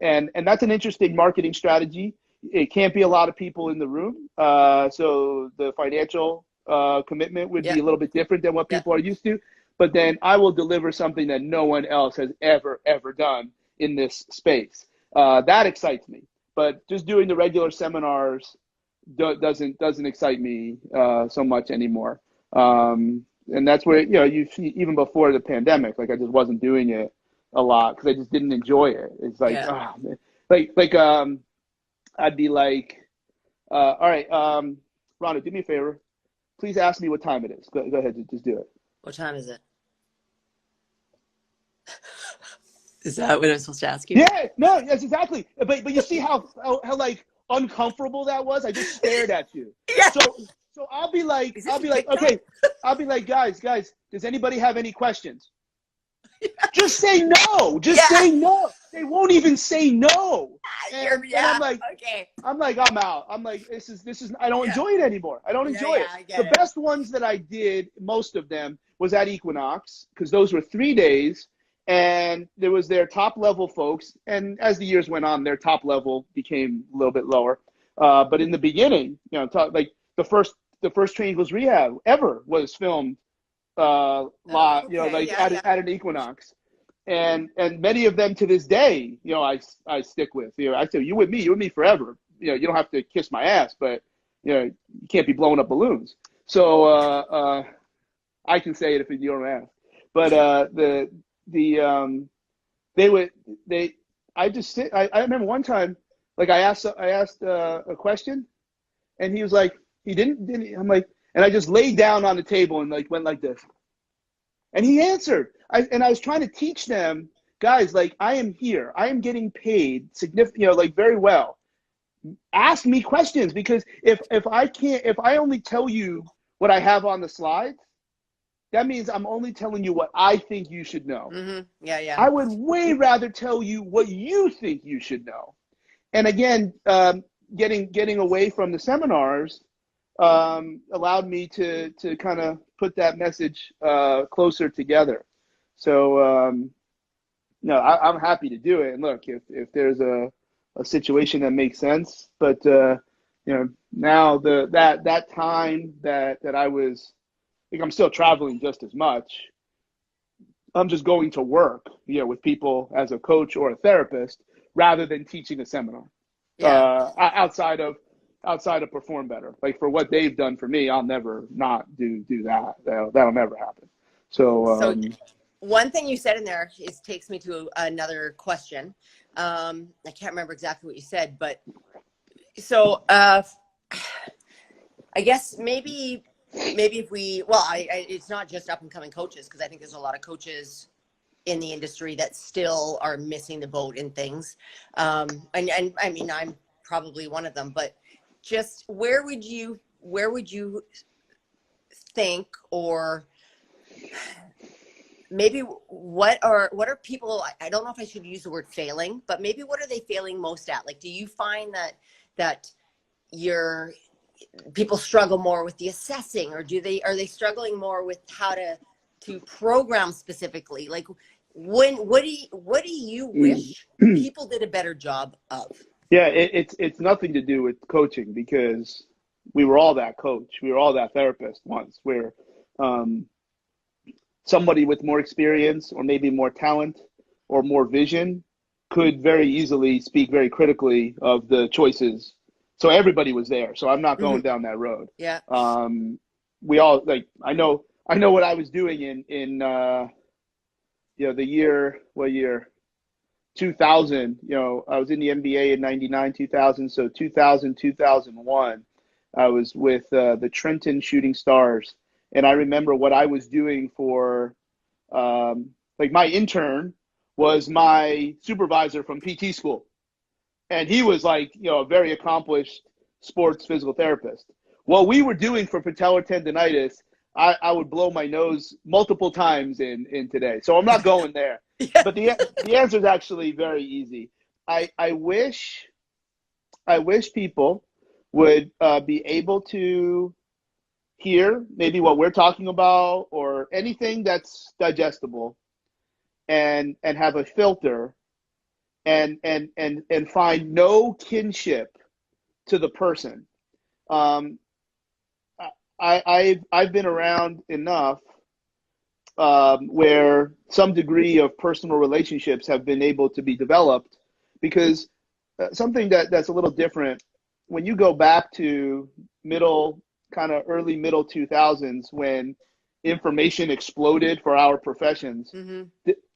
that's an interesting marketing strategy. It can't be a lot of people in the room. So the financial commitment would be a little bit different than what people are used to. But then I will deliver something that no one else has ever done in this space. That excites me. But just doing the regular seminars doesn't excite me so much anymore. And that's where, you see, even before the pandemic, like, I just wasn't doing it a lot because I just didn't enjoy it. It's like, I'd be like, all right, Rhonda, do me a favor. Please ask me what time it is. Go ahead, just do it. What time is it? Is that what I'm supposed to ask you? Yeah, no, yes, exactly. But you see how like uncomfortable that was? I just stared at you. Yeah. So I'll be like, okay, I'll be like, guys, does anybody have any questions? Yeah. Just say no. Say no. They won't even say no. And I'm like, okay. I'm out. I'm like, this is. I don't enjoy it anymore. I don't enjoy it. The best ones that I did, most of them, was at Equinox, because those were 3 days. And there was their top level folks, and as the years went on, their top level became a little bit lower. But in the beginning, like the first Triangles Rehab ever was filmed live, at an Equinox, and many of them to this day, I stick with. I say, you with me forever. You don't have to kiss my ass, but you can't be blowing up balloons. So I can say it if you don't ask. But I remember one time, like, I asked a question, and he was like, he didn't, I'm like, and I just laid down on the table and like went like this, and he answered. I was trying to teach them guys, like I am here. I am getting paid significant, like very well. Ask me questions, because if I only tell you what I have on the slides, that means I'm only telling you what I think you should know. Yeah, yeah. I would way rather tell you what you think you should know. And again, getting away from the seminars allowed me to kind of put that message closer together. So no, I'm happy to do it. And look, if there's a situation that makes sense, but now that time that I was, I think I'm still traveling just as much. I'm just going to work, with people as a coach or a therapist rather than teaching a seminar. Yeah. Outside of Perform Better, like for what they've done for me, I'll never not do that. That'll never happen. So one thing you said in there takes me to another question. I can't remember exactly what you said, but so I guess maybe if we, it's not just up and coming coaches, because I think there's a lot of coaches in the industry that still are missing the boat in things. And I mean, I'm probably one of them, but just where would you think, or maybe what are people, I don't know if I should use the word failing, but maybe what are they failing most at? Like, do you find that people struggle more with the assessing, or are they struggling more with how to program specifically? Like, what do you wish people did a better job of? Yeah, it's nothing to do with coaching, because we were all that coach. We were all that therapist once, where somebody with more experience or maybe more talent or more vision could very easily speak very critically of the choices. So everybody was there. So I'm not going down that road. Yeah. We all, like, I know what I was doing in the year, 2000. I was in the NBA in 99, 2000. So 2000, 2001, I was with the Trenton Shooting Stars. And I remember what I was doing for, like, my intern was my supervisor from PT school. And he was like, a very accomplished sports physical therapist. What we were doing for patellar tendonitis, I would blow my nose multiple times in today. So I'm not going there. Yeah. But the answer is actually very easy. I wish people would be able to hear maybe what we're talking about, or anything that's digestible, and have a filter, and find no kinship to the person. I've been around enough where some degree of personal relationships have been able to be developed, because something that's a little different when you go back to early middle 2000s, when information exploded for our professions.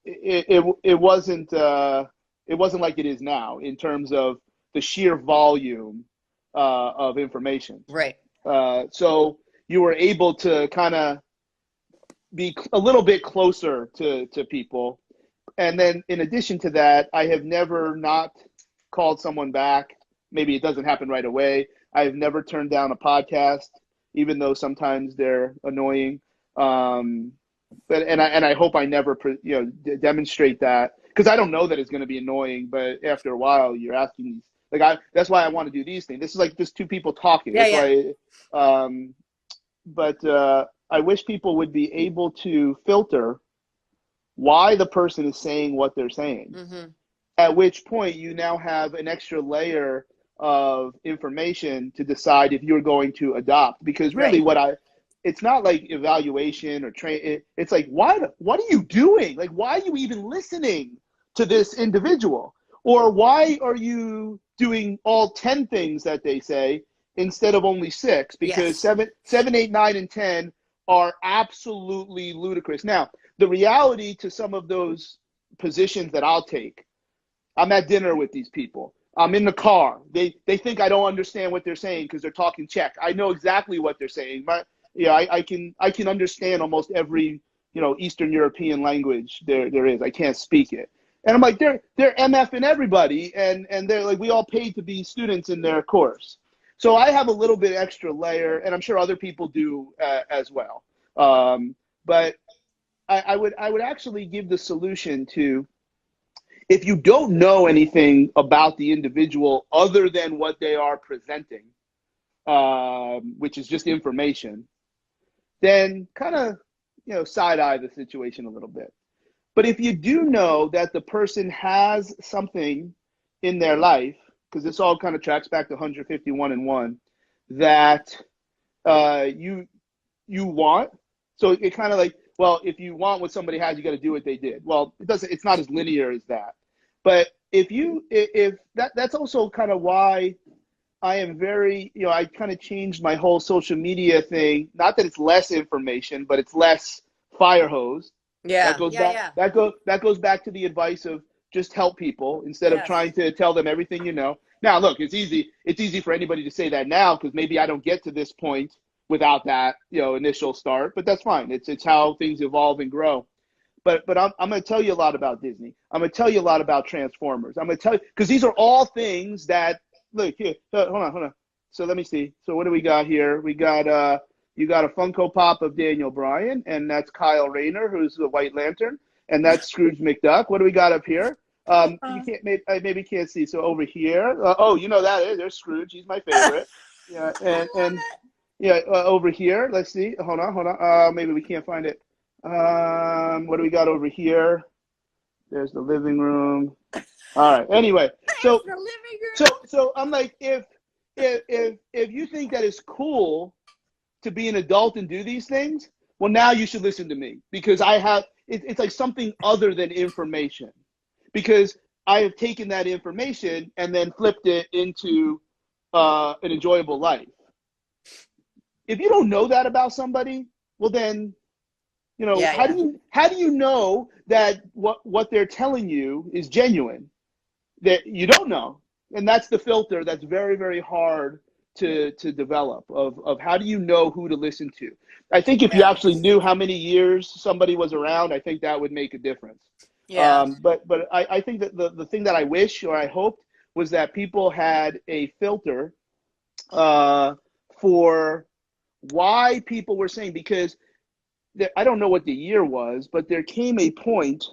It wasn't like it is now in terms of the sheer volume of information. Right. So you were able to kind of be a little bit closer to people. And then in addition to that, I have never not called someone back. Maybe it doesn't happen right away. I've never turned down a podcast, even though sometimes they're annoying. But I hope I never demonstrate that, because I don't know that it's going to be annoying. But after a while, you're asking these, that's why I want to do these things. This is like just two people talking. Yeah. But I wish people would be able to filter why the person is saying what they're saying. At which point you now have an extra layer of information to decide if you're going to adopt. Because really, it's not like evaluation or train. It's like, what are you doing? Like, why are you even listening to this individual? Or why are you doing all 10 things that they say instead of only 6? Because 7, 8, 9, and 10 are absolutely ludicrous. Now, the reality to some of those positions that I'll take, I'm at dinner with these people. I'm in the car. They think I don't understand what they're saying because they're talking Czech. I know exactly what they're saying. I can understand almost every Eastern European language there is. I can't speak it. And I'm like, they're MFing everybody, and they're like, we all paid to be students in their course. So I have a little bit extra layer, and I'm sure other people do as well. But I would actually give the solution to, if you don't know anything about the individual other than what they are presenting, which is just information, then kind of, side eye the situation a little bit. But if you do know that the person has something in their life, because this all kind of tracks back to 151 and 1, that you want. So it kind of like, well, if you want what somebody has, you got to do what they did. Well, it's not as linear as that. But if that's also kind of why I am very, I kind of changed my whole social media thing. Not that it's less information, but it's less fire hose. That Yeah. goes Yeah. back. Yeah. That goes back to the advice of just help people instead of Yes. trying to tell them everything you know. Now, look, it's easy. It's easy for anybody to say that now because maybe I don't get to this point without that, initial start. But that's fine. It's how things evolve and grow. But I'm going to tell you a lot about Disney. I'm going to tell you a lot about Transformers. I'm going to tell you because these are all things that, look here. Hold on. So let me see. So what do we got here? We got you got a Funko Pop of Daniel Bryan, and that's Kyle Rayner, who's the White Lantern, and that's Scrooge McDuck. What do we got up here? You can't maybe can't see. So over here, oh, there's Scrooge. He's my favorite. Yeah, and yeah, over here. Let's see. Hold on. Maybe we can't find it. What do we got over here? There's the living room. All right. Anyway, so The living so I'm like, if you think that it's cool to be an adult and do these things, well, now you should listen to me because it's like something other than information, because I have taken that information and then flipped it into an enjoyable life. If you don't know that about somebody, well then, Yeah. how Yeah. do you know that what they're telling you is genuine? That you don't know, and that's the filter that's very, very hard to develop of how do you know who to listen to. I think if you Yeah. actually knew how many years somebody was around, I think that would make a difference. Yeah. But I think that the thing that I wish or I hoped was that people had a filter for why people were saying, because I don't know what the year was, but there came a point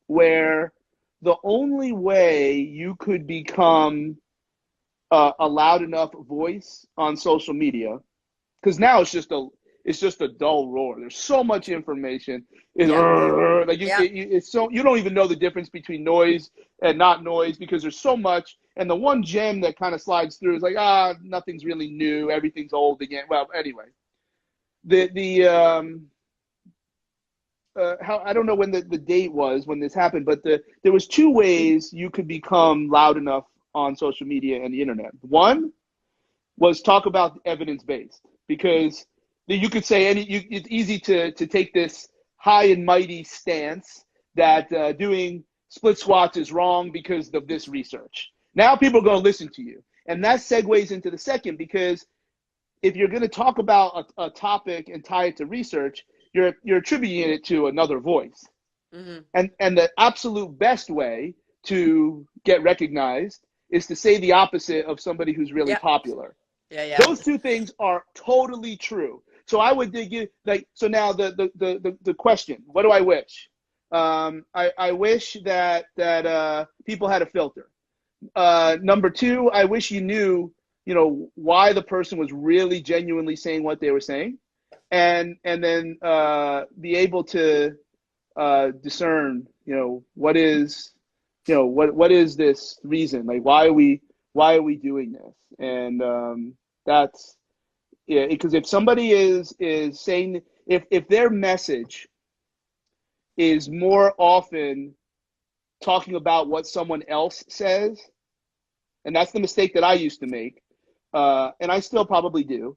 where the only way you could become a loud enough voice on social media, because now it's just a dull roar. There's so much information. Yep. Yep. It's so you don't even know the difference between noise and not noise because there's so much. And the one gem that kind of slides through is like, nothing's really new. Everything's old again. Well, anyway, the how I don't know when the date was when this happened, but there was two ways you could become loud enough on social media and the internet. One was talk about evidence based, because you could say it's easy to take this high and mighty stance that doing split squats is wrong because of this research. Now people are going to listen to you, and that segues into the second, because if you're going to talk about a topic and tie it to research, you're attributing it to another voice. Mm-hmm. And the absolute best way to get recognized is to say the opposite of somebody who's really Yep. popular. Yeah. Yeah. Those two things are totally true. So I would dig in, like, so now the question, what do I wish? I wish that people had a filter. Number two, I wish you knew, why the person was really genuinely saying what they were saying, and then be able to discern, what is, what is this reason? Like, why are we doing this? And that's, yeah, because if somebody is saying, if their message is more often talking about what someone else says, and that's the mistake that I used to make, and I still probably do,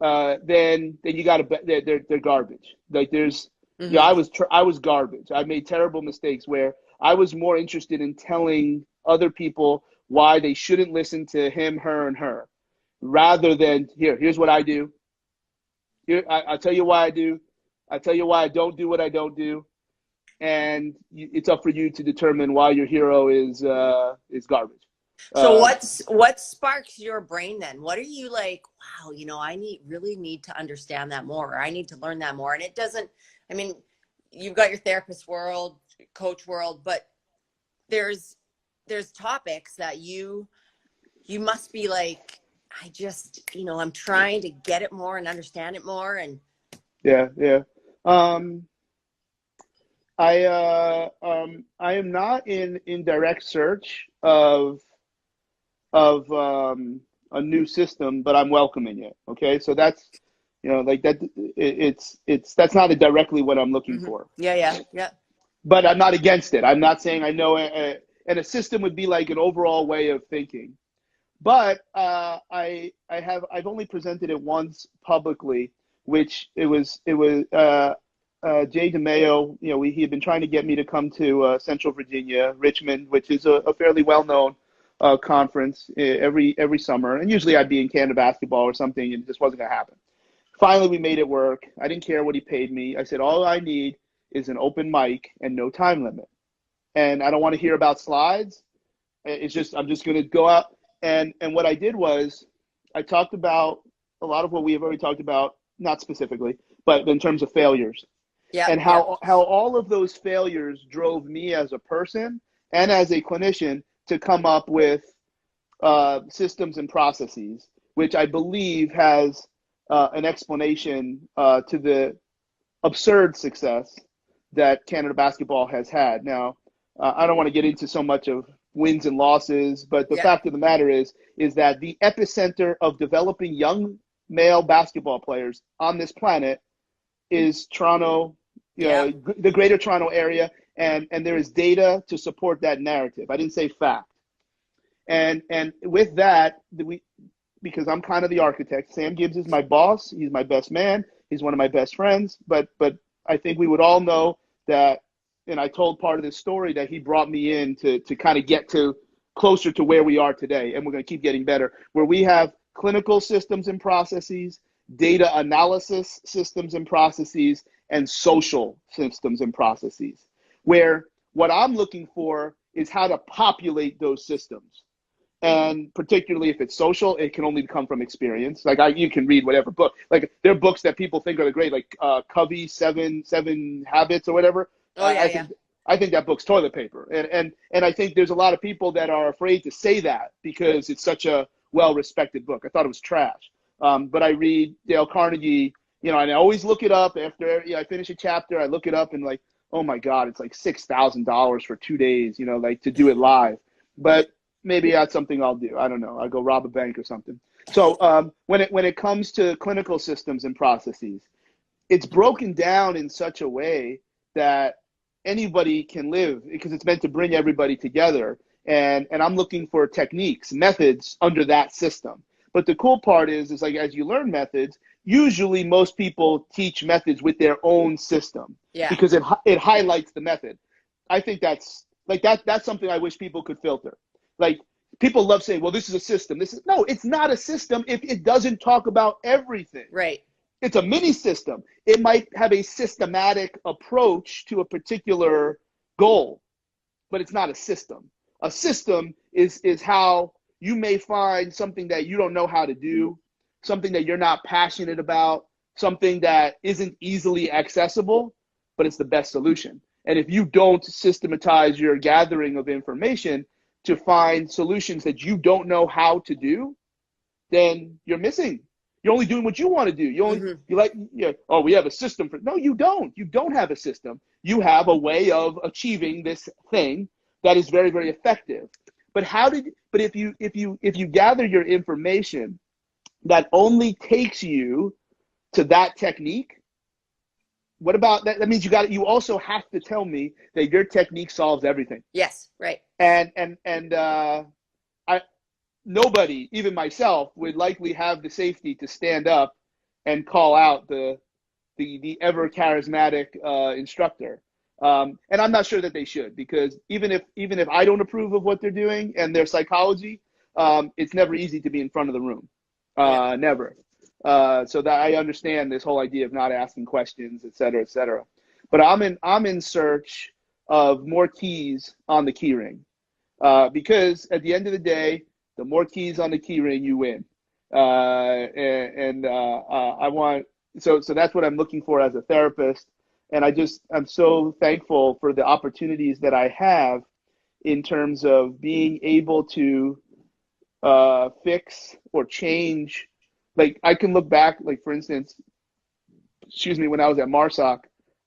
then you got to they're garbage. Like there's, Mm-hmm. I was garbage. I made terrible mistakes where I was more interested in telling other people why they shouldn't listen to him, her, and her, rather than here's what I do. I'll tell you why I do. I'll tell you why I don't do what I don't do. and it's up for you to determine why your hero is garbage. So what sparks your brain then? What are you like, wow, I really need to understand that more, or I need to learn that more. And it doesn't, I mean, you've got your therapist world, coach world, but there's topics that you must be like, I just, I'm trying to get it more and understand it more. And Yeah. Um, I am not in direct search of a new system, but I'm welcoming it. Okay, so that's like that. It's that's not directly what I'm looking for. Yeah. But I'm not against it. I'm not saying I know and a system would be like an overall way of thinking. But I've only presented it once publicly, which it was Jay DeMayo. He had been trying to get me to come to Central Virginia, Richmond, which is a fairly well known conference every summer, and usually I'd be in Canada basketball or something, and it just wasn't gonna happen. Finally, we made it work. I didn't care what he paid me. I said all I need is an open mic and no time limit, and I don't want to hear about slides. It's just I'm just gonna go out. And what I did was I talked about a lot of what we have already talked about, not specifically, but in terms of failures and how all of those failures drove me as a person and as a clinician to come up with systems and processes, which I believe has an explanation to the absurd success that Canada basketball has had. Now, I don't want to get into so much of wins and losses, but the fact of the matter is that the epicenter of developing young male basketball players on this planet is Toronto, the greater Toronto area, and there is data to support that narrative. I didn't say fact. And with that, because I'm kind of the architect, Sam Gibbs is my boss. He's my best man. He's one of my best friends. But I think we would all know that, and I told part of this story that he brought me in to kind of get to closer to where we are today. And we're going to keep getting better, where we have clinical systems and processes, data analysis systems and processes, and social systems and processes, where what I'm looking for is how to populate those systems. And particularly if it's social, it can only come from experience. Like you can read whatever book. Like there are books that people think are great, like Covey, Seven Habits or whatever. I think that book's toilet paper. And I think there's a lot of people that are afraid to say that because it's such a well-respected book. I thought it was trash. But I read Dale Carnegie, and I always look it up after I finish a chapter. I look it up and like, oh my God, it's like $6,000 for 2 days, like to do it live. But maybe that's something I'll do. I don't know. I'll go rob a bank or something. So when it comes to clinical systems and processes, it's broken down in such a way that anybody can live because it's meant to bring everybody together. And I'm looking for techniques, methods under that system. But the cool part is like as you learn methods, usually most people teach methods with their own system because it highlights the method. I think that's something I wish people could filter. Like people love saying, well, this is a system. No, it's not a system if it doesn't talk about everything. Right. It's a mini system. It might have a systematic approach to a particular goal, but it's not a system. A system is how you may find something that you don't know how to do, something that you're not passionate about, something that isn't easily accessible, but it's the best solution. And if you don't systematize your gathering of information to find solutions that you don't know how to do, then you're missing. You're only doing what you want to do. We have a system for. No, you don't. You don't have a system. You have a way of achieving this thing that is very, very effective. But if you gather your information that only takes you to that technique, what about that? That means you also have to tell me that your technique solves everything. Yes, right. And nobody, even myself, would likely have the safety to stand up and call out the ever charismatic instructor. And I'm not sure that they should, because even if I don't approve of what they're doing and their psychology, it's never easy to be in front of the room. Never. So that I understand this whole idea of not asking questions, et cetera, et cetera. but I'm in search of more keys on the key ring, because at the end of the day, the more keys on the key ring, you win. I want, so that's what I'm looking for as a therapist. And I'm so thankful for the opportunities that I have in terms of being able to fix or change. Like I can look back, like for instance, excuse me, when I was at Marsoc,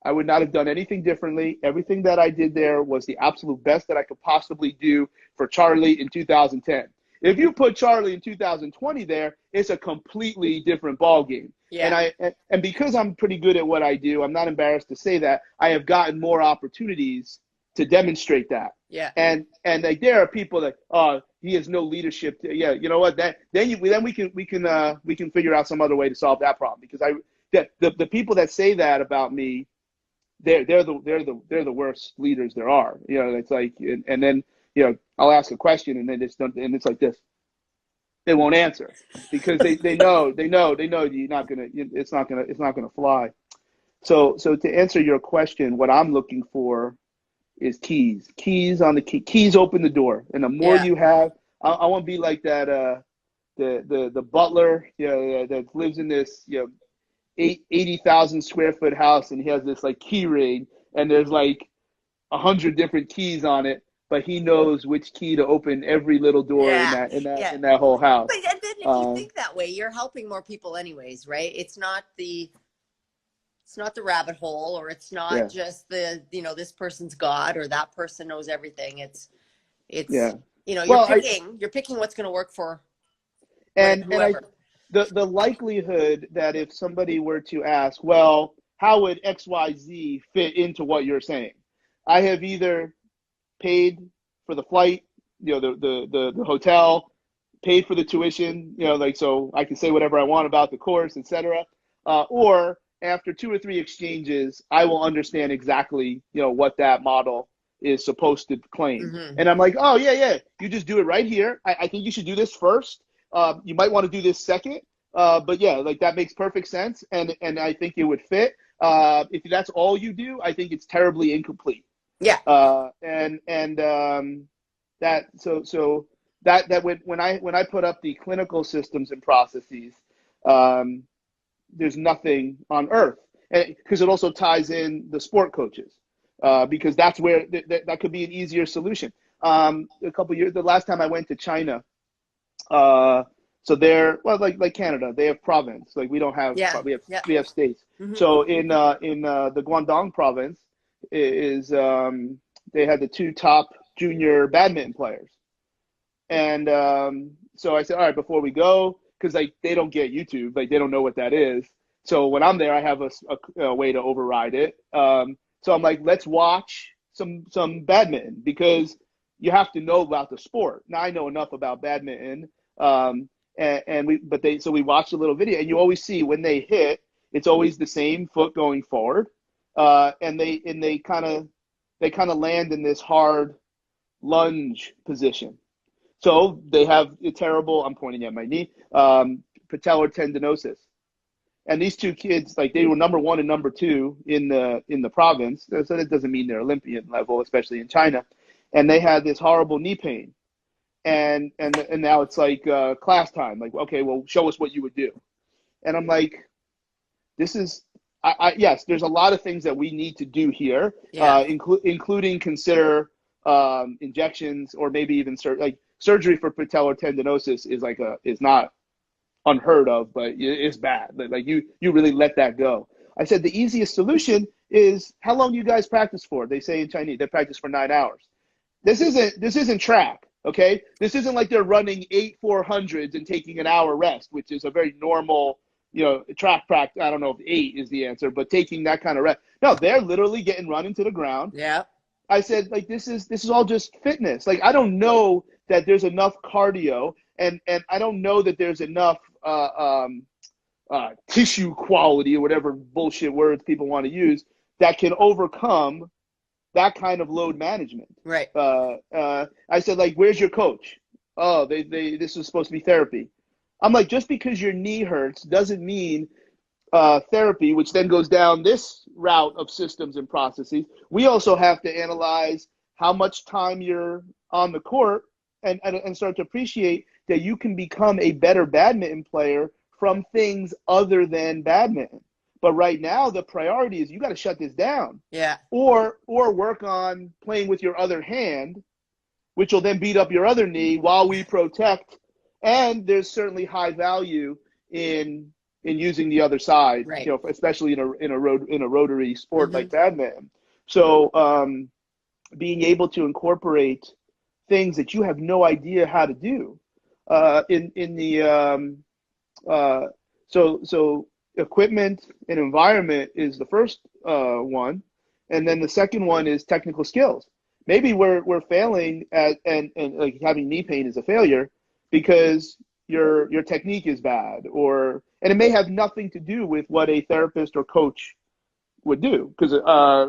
I would not have done anything differently. Everything that I did there was the absolute best that I could possibly do for Charlie in 2010. If you put Charlie in 2020 there, it's a completely different ball game. Yeah. And because I'm pretty good at what I do, I'm not embarrassed to say that I have gotten more opportunities to demonstrate that. Yeah. And like there are people that, oh, he has no leadership. Yeah, you know what? Then we can figure out some other way to solve that problem, because the people that say that about me, they're the worst leaders there are. You know, it's like, and then, you know, I'll ask a question and then it's like this. They won't answer because they know you're not gonna, it's not gonna fly. So to answer your question, what I'm looking for is keys on the keys open the door, and the more Yeah. you have, I want to be like that the butler, you know, that lives in this, you know, 80,000 square foot house, and he has this like key ring, and there's like 100 different keys on it, but he knows which key to open every little door in Yeah. Yeah. that whole house. But and then if you think that way, you're helping more people anyways, right? It's not the rabbit hole, or it's not Yeah. just the, you know, this person's God or that person knows everything. It's Yeah. you know, Well, you're picking what's going to work for and whoever. the likelihood that if somebody were to ask, well, how would XYZ fit into what you're saying? I have either paid for the flight, you know, the hotel, paid for the tuition, you know, like, so I can say whatever I want about the course, etc. Or after 2 or 3 exchanges, I will understand exactly, you know, what that model is supposed to claim. Mm-hmm. And I'm like, oh yeah, you just do it right here. I think you should do this first. You might want to do this second. But yeah, like that makes perfect sense. And I think it would fit. If that's all you do, I think it's terribly incomplete. Yeah. That so that when I put up the clinical systems and processes, there's nothing on earth, because it also ties in the sport coaches, because that's where that could be an easier solution. The last time I went to China, so they're, well, like Canada, they have province. Like we don't have, we have states. Mm-hmm. So in the Guangdong province is they had the 2 top junior badminton players, and so I said, all right, before we go, because like they don't get YouTube, like they don't know what that is. So when I'm there, I have a way to override it. So I'm like, let's watch some badminton, because you have to know about the sport. Now I know enough about badminton, so we watched a little video, and you always see when they hit, it's always the same foot going forward, and they kind of land in this hard lunge position. So they have a terrible, I'm pointing at my knee, patellar tendinosis. And these 2 kids, like they were number 1 and number 2 in the province. So that doesn't mean they're Olympian level, especially in China. And they had this horrible knee pain. And now it's like class time. Like, okay, well, show us what you would do. And I'm like, this is, yes, there's a lot of things that we need to do here, including consider injections, or maybe even surgery for patellar tendinosis is not unheard of, but it's bad. Like you really let that go. I said the easiest solution is, how long do you guys practice for? They say in Chinese, they practice for 9 hours. This isn't track, okay? This isn't like they're running 8 400s and taking an hour rest, which is a very normal, you know, track practice. I don't know if 8 is the answer, but taking that kind of rest. No, they're literally getting run into the ground. Yeah. I said, like, this is all just fitness. Like, I don't know that there's enough cardio, and I don't know that there's enough tissue quality, or whatever bullshit words people want to use, that can overcome that kind of load management. Right. I said, like, where's your coach? Oh, this is supposed to be therapy. I'm like, just because your knee hurts doesn't mean therapy, which then goes down this route of systems and processes. We also have to analyze how much time you're on the court and start to appreciate that you can become a better badminton player from things other than badminton. But right now, the priority is you got to shut this down. Yeah. Or work on playing with your other hand, which will then beat up your other knee while we protect. And there's certainly high value in using the other side, Right. you know, especially in a rotary sport like badminton. So being able to incorporate things that you have no idea how to do so equipment and environment is the first one, and then the second one is technical skills. Maybe we're failing at and like having knee pain is a failure because your technique is bad, and it may have nothing to do with what a therapist or coach would do, because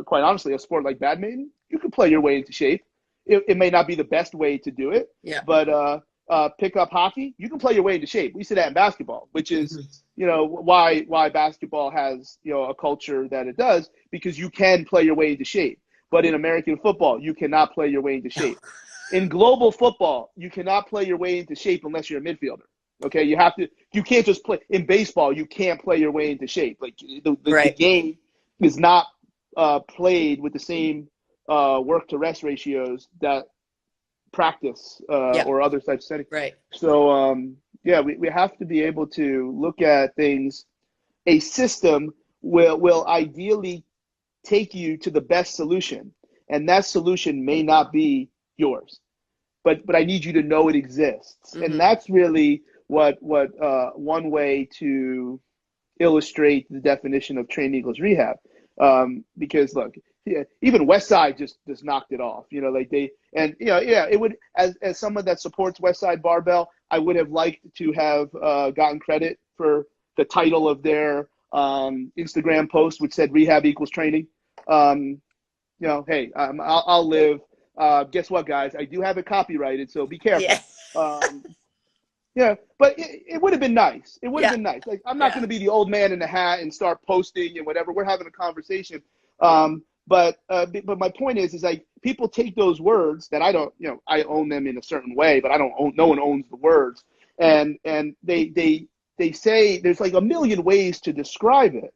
quite honestly, a sport like badminton, you can play your way into shape. It may not be the best way to do it, but pick up hockey, you can play your way into shape. We see that in basketball, which is you know why basketball has, you know, a culture that it does, because you can play your way into shape. But in American football, you cannot play your way into shape. In global football, you cannot play your way into shape unless you're a midfielder. Okay, you can't just play. In baseball, you can't play your way into shape. Like the game is not played with the same work to rest ratios that practice or other types of settings. Right. So we have to be able to look at things. A system will ideally take you to the best solution, and that solution may not be yours, but I need you to know it exists. And that's really what one way to illustrate the definition of train equals rehab. Because look, even West Side just knocked it off. You know, like it would, as someone that supports West Side Barbell, I would have liked to have gotten credit for the title of their Instagram post, which said rehab equals training. You know, hey, I'll live. Guess what, guys? I do have it copyrighted, so be careful. Yeah, but it would have been nice. It would have been nice. Like, I'm not going to be the old man in the hat and start posting and whatever. We're having a conversation. But my point is like, people take those words that I don't, you know, I own them in a certain way, but I don't own, no one owns the words. And they say there's like a million ways to describe it,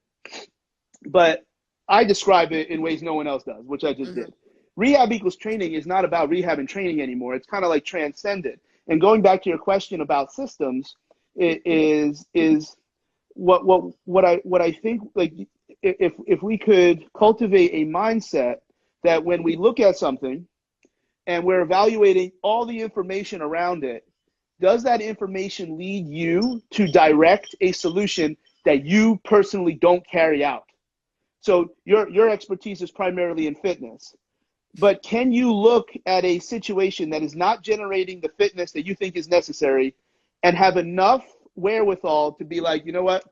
but I describe it in ways no one else does, which I just did. Rehab equals training is not about rehab and training anymore. It's kind of like transcended. And going back to your question about systems, it is what I think, like, if we could cultivate a mindset that when we look at something and we're evaluating all the information around it, does that information lead you to direct a solution that you personally don't carry out? So your expertise is primarily in fitness, but can you look at a situation that is not generating the fitness that you think is necessary and have enough wherewithal to be like, you know what?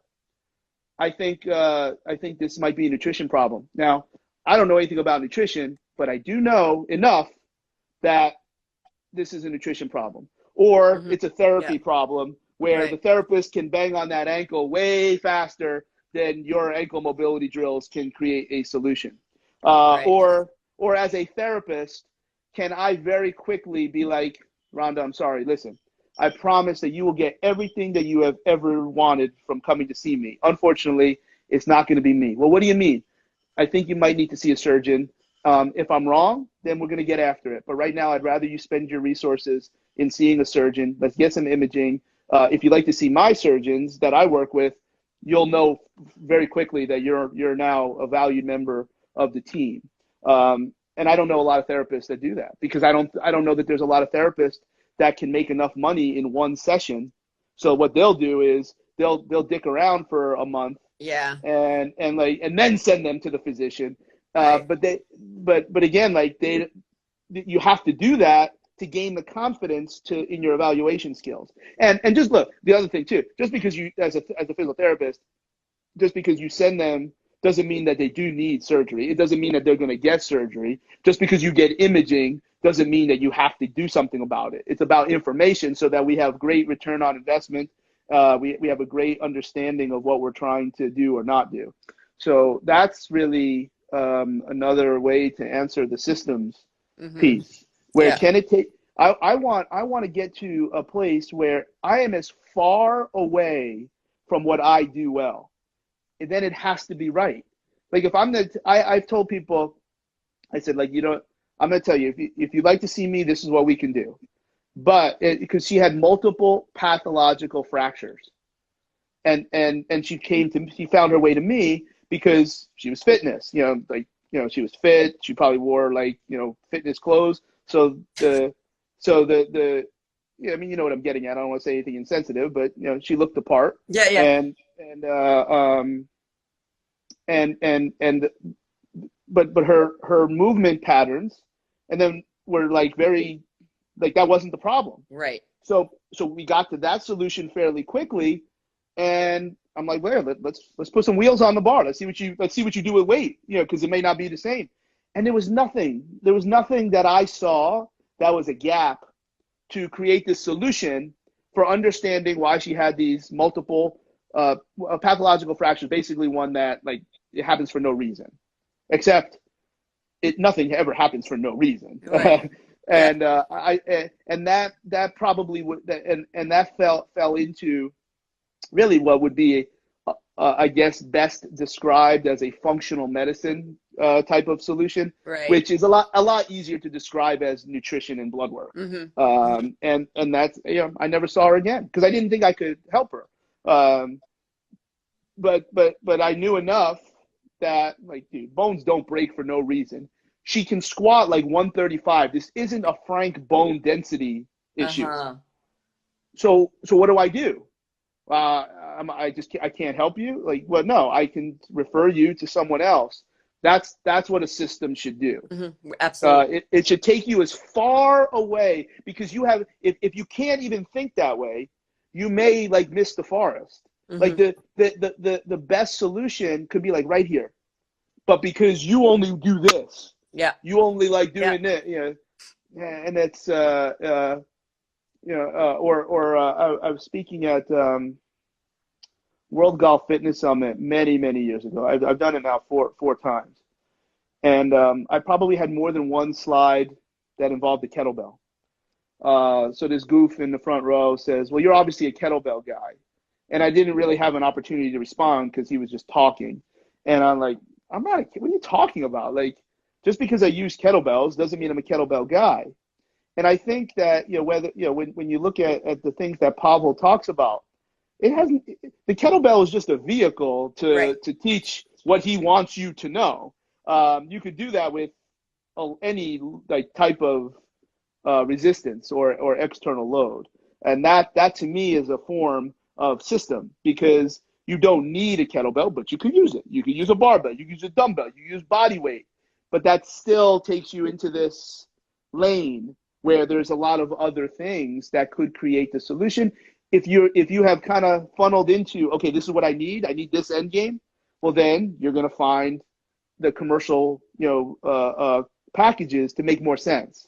I think this might be a nutrition problem. Now, I don't know anything about nutrition, but I do know enough that this is a nutrition problem, or it's a therapy problem where the therapist can bang on that ankle way faster than your ankle mobility drills can create a solution. Or as a therapist, can I very quickly be like, Rhonda, I'm sorry, listen, I promise that you will get everything that you have ever wanted from coming to see me. Unfortunately, it's not going to be me. Well, what do you mean? I think you might need to see a surgeon. If I'm wrong, then we're going to get after it. But right now, I'd rather you spend your resources in seeing a surgeon. Let's get some imaging. If you'd like to see my surgeons that I work with, you'll know very quickly that you're now a valued member of the team. And I don't know a lot of therapists that do that, because I don't know that there's a lot of therapists that can make enough money in one session. So what they'll do is they'll dick around for a month, and then send them to the physician. But again, like you have to do that to gain the confidence in your evaluation skills. And just look, the other thing too, just because you as a physical therapist, just because you send them doesn't mean that they do need surgery. It doesn't mean that they're going to get surgery. Just because you get imaging doesn't mean that you have to do something about it. It's about information so that we have great return on investment. We have a great understanding of what we're trying to do or not do. So that's really another way to answer the systems Mm-hmm. piece. Where Yeah. can it take? I want to get to a place where I am as far away from what I do well, and then it has to be right. Like if I've told people, I said, like, I'm going to tell you, if you'd like to see me, this is what we can do. But because she had multiple pathological fractures, and she found her way to me because she was fitness, like, she was fit. She probably wore, like, fitness clothes. So the yeah, I mean, you know what I'm getting at. I don't want to say anything insensitive, but she looked the part, Yeah. Yeah. and but her movement patterns, and then were like very, like, that wasn't the problem. Right. So we got to that solution fairly quickly, and I'm like, well, let's put some wheels on the bar. Let's see what you do with weight, because it may not be the same. And there was nothing that I saw that was a gap to create this solution for understanding why she had these multiple pathological fractures. Basically, one that, like, it happens for no reason, except nothing ever happens for no reason. Right. Yeah. And that probably would, and that fell into really what would be, I guess, best described as a functional medicine type of solution, Right. which is a lot easier to describe as nutrition and blood work. Mm-hmm. And that's, I never saw her again because I didn't think I could help her. But I knew enough that, like, dude, bones don't break for no reason. She can squat like 135. This isn't a frank bone density issue. Uh-huh. So what do I do? I can't help you. Like, well, no, I can refer you to someone else. That's what a system should do. Mm-hmm. Absolutely. It should take you as far away, because if you can't even think that way, you may, like, miss the forest. Mm-hmm. Like the best solution could be, like, right here, but because you only do this, Yeah. you only like doing this, and it's I was speaking at World Golf Fitness Summit many years ago. I've done it now four times, and I probably had more than one slide that involved a kettlebell. So this goof in the front row says, "Well, you're obviously a kettlebell guy," and I didn't really have an opportunity to respond because he was just talking, and I'm like, "I'm not. What are you talking about? Like, just because I use kettlebells doesn't mean I'm a kettlebell guy." And I think that, when you look at the things that Pavel talks about, the kettlebell is just a vehicle Right. to teach what he wants you to know. You could do that with any, like, type of resistance or external load, and that to me is a form of system, because you don't need a kettlebell, but you can use it. You can use a barbell, you can use a dumbbell, you can use body weight, but that still takes you into this lane where there's a lot of other things that could create the solution. If you have kind of funneled into, okay, this is what I need this end game, well, then you're going to find the commercial packages to make more sense.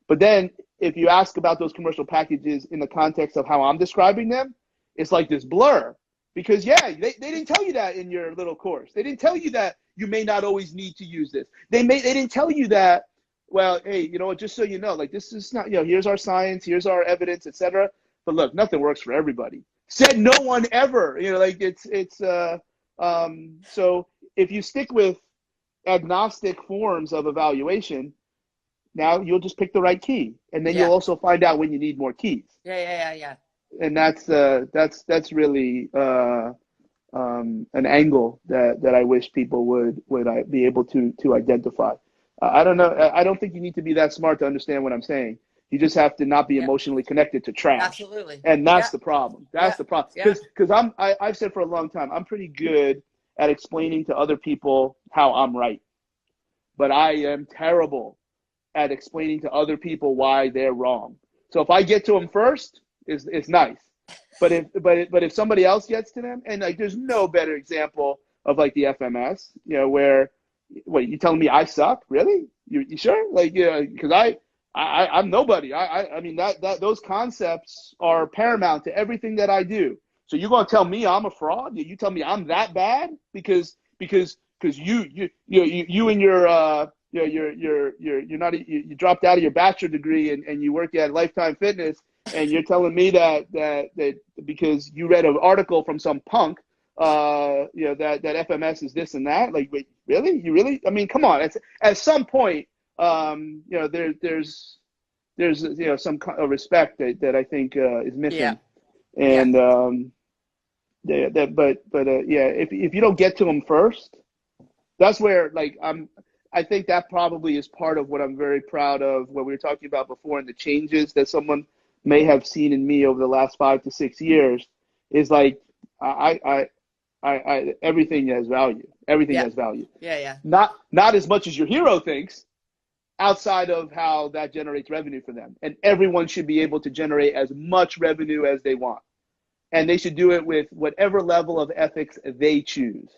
But then if you ask about those commercial packages in the context of how I'm describing them, it's like this blur, because they didn't tell you that in your little course. They didn't tell you that you may not always need to use this. They didn't tell you that, well, hey, just so you know, like, this is not, here's our science, here's our evidence, etc. But look, nothing works for everybody. Said no one ever. Like, so if you stick with agnostic forms of evaluation, now you'll just pick the right key, and then you'll also find out when you need more keys. Yeah. And that's really an angle that I wish people would be able to identify. I don't know. I don't think you need to be that smart to understand what I'm saying. You just have to not be emotionally connected to trash. Absolutely. And that's the problem. That's the problem. Yeah. Because I've said for a long time, I'm pretty good at explaining to other people how I'm right, but I am terrible at explaining to other people why they're wrong. So if I get to them first, it's nice. But if somebody else gets to them, and, like, there's no better example of, like, the FMS, where, wait, you telling me I suck? Really? You sure? Like, because I'm nobody. I mean, that those concepts are paramount to everything that I do. So you're gonna tell me I'm a fraud? You tell me I'm that bad because because you and your you're not you dropped out of your bachelor degree and you work at Lifetime Fitness, and you're telling me that because you read an article from some punk, that FMS is this and that. Like, wait, really? You really? I mean, come on. At some point, there's some kind of respect that I think is missing. Yeah. And if you don't get to them first, that's where I think that probably is part of what I'm very proud of, what we were talking about before, and the changes that someone may have seen in me over the last 5 to 6 years is like I everything has value. Everything Yeah. has value. Yeah. Not as much as your hero thinks, outside of how that generates revenue for them. And everyone should be able to generate as much revenue as they want. And they should do it with whatever level of ethics they choose.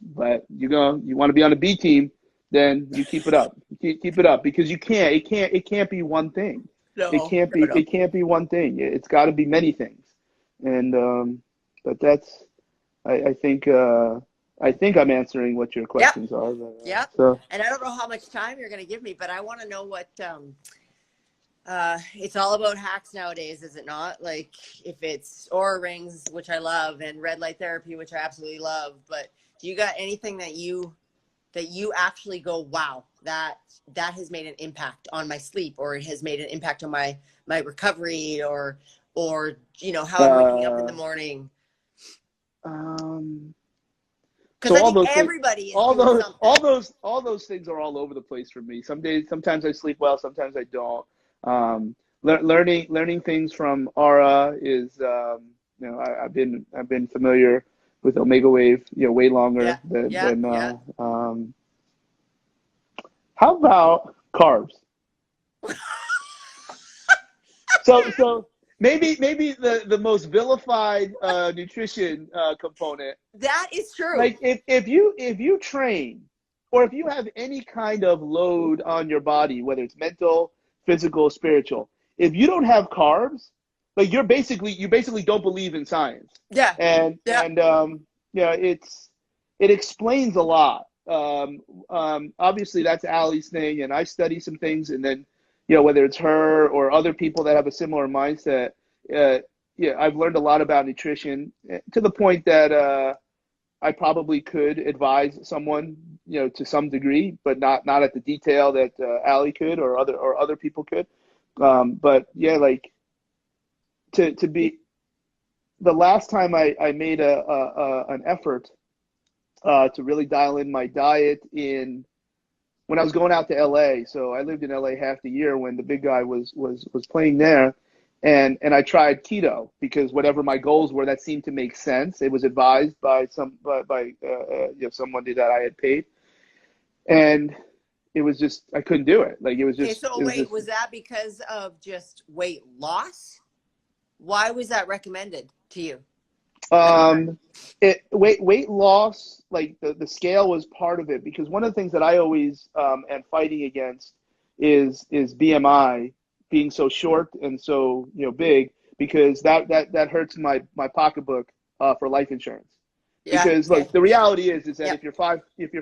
But you want to be on a B team, then you keep it up. Keep it up, because it can't be one thing. No. It can't be one thing. It's got to be many things. And but that's I think I'm answering what your questions are. Yeah. So. And I don't know how much time you're going to give me, but I want to know what it's all about hacks nowadays, is it not? Like, if it's Aura rings, which I love, and red light therapy, which I absolutely love, but do you got anything that you actually go, wow, that has made an impact on my sleep, or it has made an impact on my recovery, or how I'm waking up in the morning? Because I think everybody is doing something. All those things are all over the place for me. Sometimes I sleep well, sometimes I don't. Learning things from Aura is, I've been familiar with Omega Wave, way longer than. How about carbs? So maybe the most vilified nutrition component. That is true. Like, if you train, or if you have any kind of load on your body, whether it's mental, physical, spiritual, if you don't have carbs, like, you basically don't believe in science. Yeah. And it explains a lot. Obviously that's Allie's thing, and I study some things, and then whether it's her or other people that have a similar mindset, I've learned a lot about nutrition, to the point that I probably could advise someone, to some degree, but not at the detail that Allie could, or other people could. But yeah, like, to be the last time I made an effort to really dial in my diet when I was going out to LA. So I lived in LA half the year when the big guy was playing there. And I tried keto, because whatever my goals were, that seemed to make sense. It was advised by someone that I had paid. And it was just, I couldn't do it. Like, it was just. Okay, so was that because of just weight loss? Why was that recommended to you? Weight loss, like the scale was part of it, because one of the things that I always am fighting against is BMI being so short and so big, because that hurts my pocketbook for life insurance. Yeah. Because look, the reality is that Yeah. if you're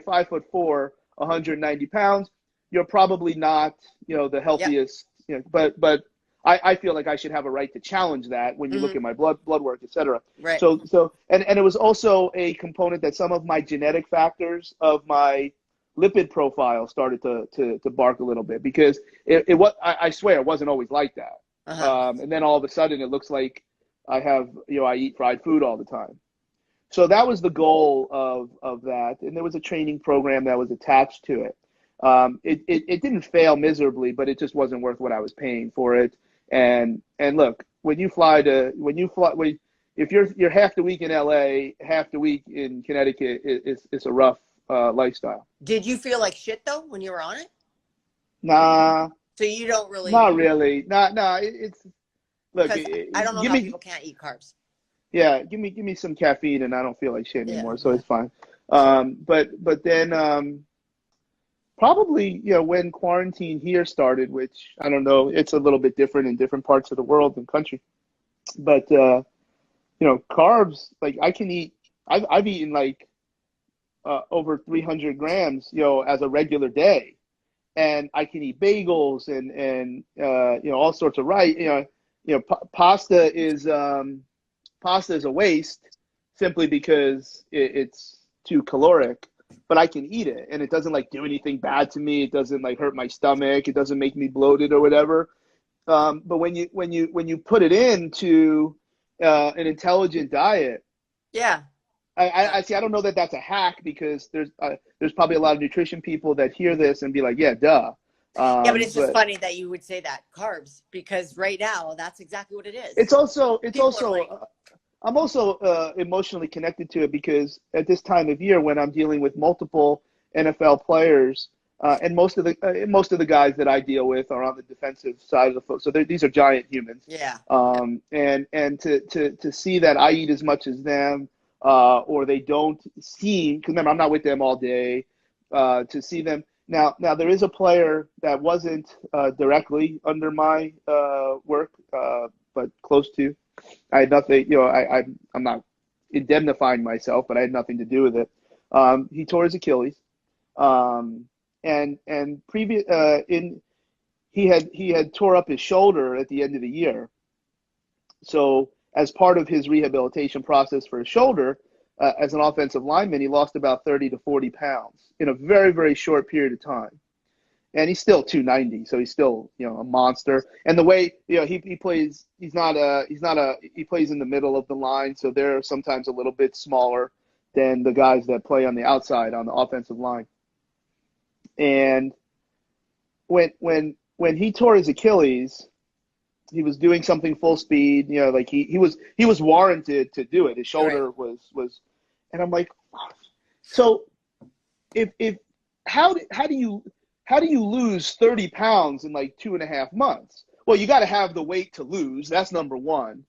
5'4", 190 pounds, you're probably not the healthiest. But I feel like I should have a right to challenge that when you look at my blood work, et cetera. Right. So and it was also a component that some of my genetic factors of my lipid profile started to bark a little bit, because I swear it wasn't always like that. And then all of a sudden it looks like I eat fried food all the time. So that was the goal of that. And there was a training program that was attached to it. It didn't fail miserably, but it just wasn't worth what I was paying for it. And look, if you're half the week in LA, half the week in Connecticut, it's a rough lifestyle. Did you feel like shit though when you were on it? Nah. So you don't really. Not really. It's look. I don't know how people can't eat carbs. Yeah, give me some caffeine and I don't feel like shit anymore, so it's fine. But then probably when quarantine here started, which I don't know, it's a little bit different in different parts of the world and country. But carbs, like, I can eat. I've eaten like over 300 grams, as a regular day, and I can eat bagels and all sorts of rice. Pasta is a waste simply because it's too caloric, but I can eat it and it doesn't like do anything bad to me. It doesn't like hurt my stomach. It doesn't make me bloated or whatever. But when you put it into an intelligent diet, Yeah. I see. I don't know that that's a hack because there's probably a lot of nutrition people that hear this and be like, yeah, duh. Yeah, but it's just But funny that you would say that carbs, because right now that's exactly what it is. it's also People are like, I'm also emotionally connected to it because at this time of year when I'm dealing with multiple NFL players, and most of the guys that I deal with are on the defensive side of the foot, so these are giant humans. yeah, And to see that I eat as much as them, or they don't seem, because remember I'm not with them all day, to see them now. There is a player that wasn't directly under my work, but close to. I had nothing, I'm not indemnifying myself, but I had nothing to do with it. He tore his Achilles, and previous in he had tore up his shoulder at the end of the year. So as part of his rehabilitation process for his shoulder, as an offensive lineman, he lost about 30 to 40 pounds in a very, very short period of time. And he's still 290, so he's still, a monster. And the way, he plays, he plays in the middle of the line, so they're sometimes a little bit smaller than the guys that play on the outside on the offensive line. And when he tore his Achilles, he was doing something full speed, like he was warranted to do it. His shoulder right. was, and I'm like, so if how do you lose 30 pounds in like 2.5 months? Well, you got to have the weight to lose. That's number one.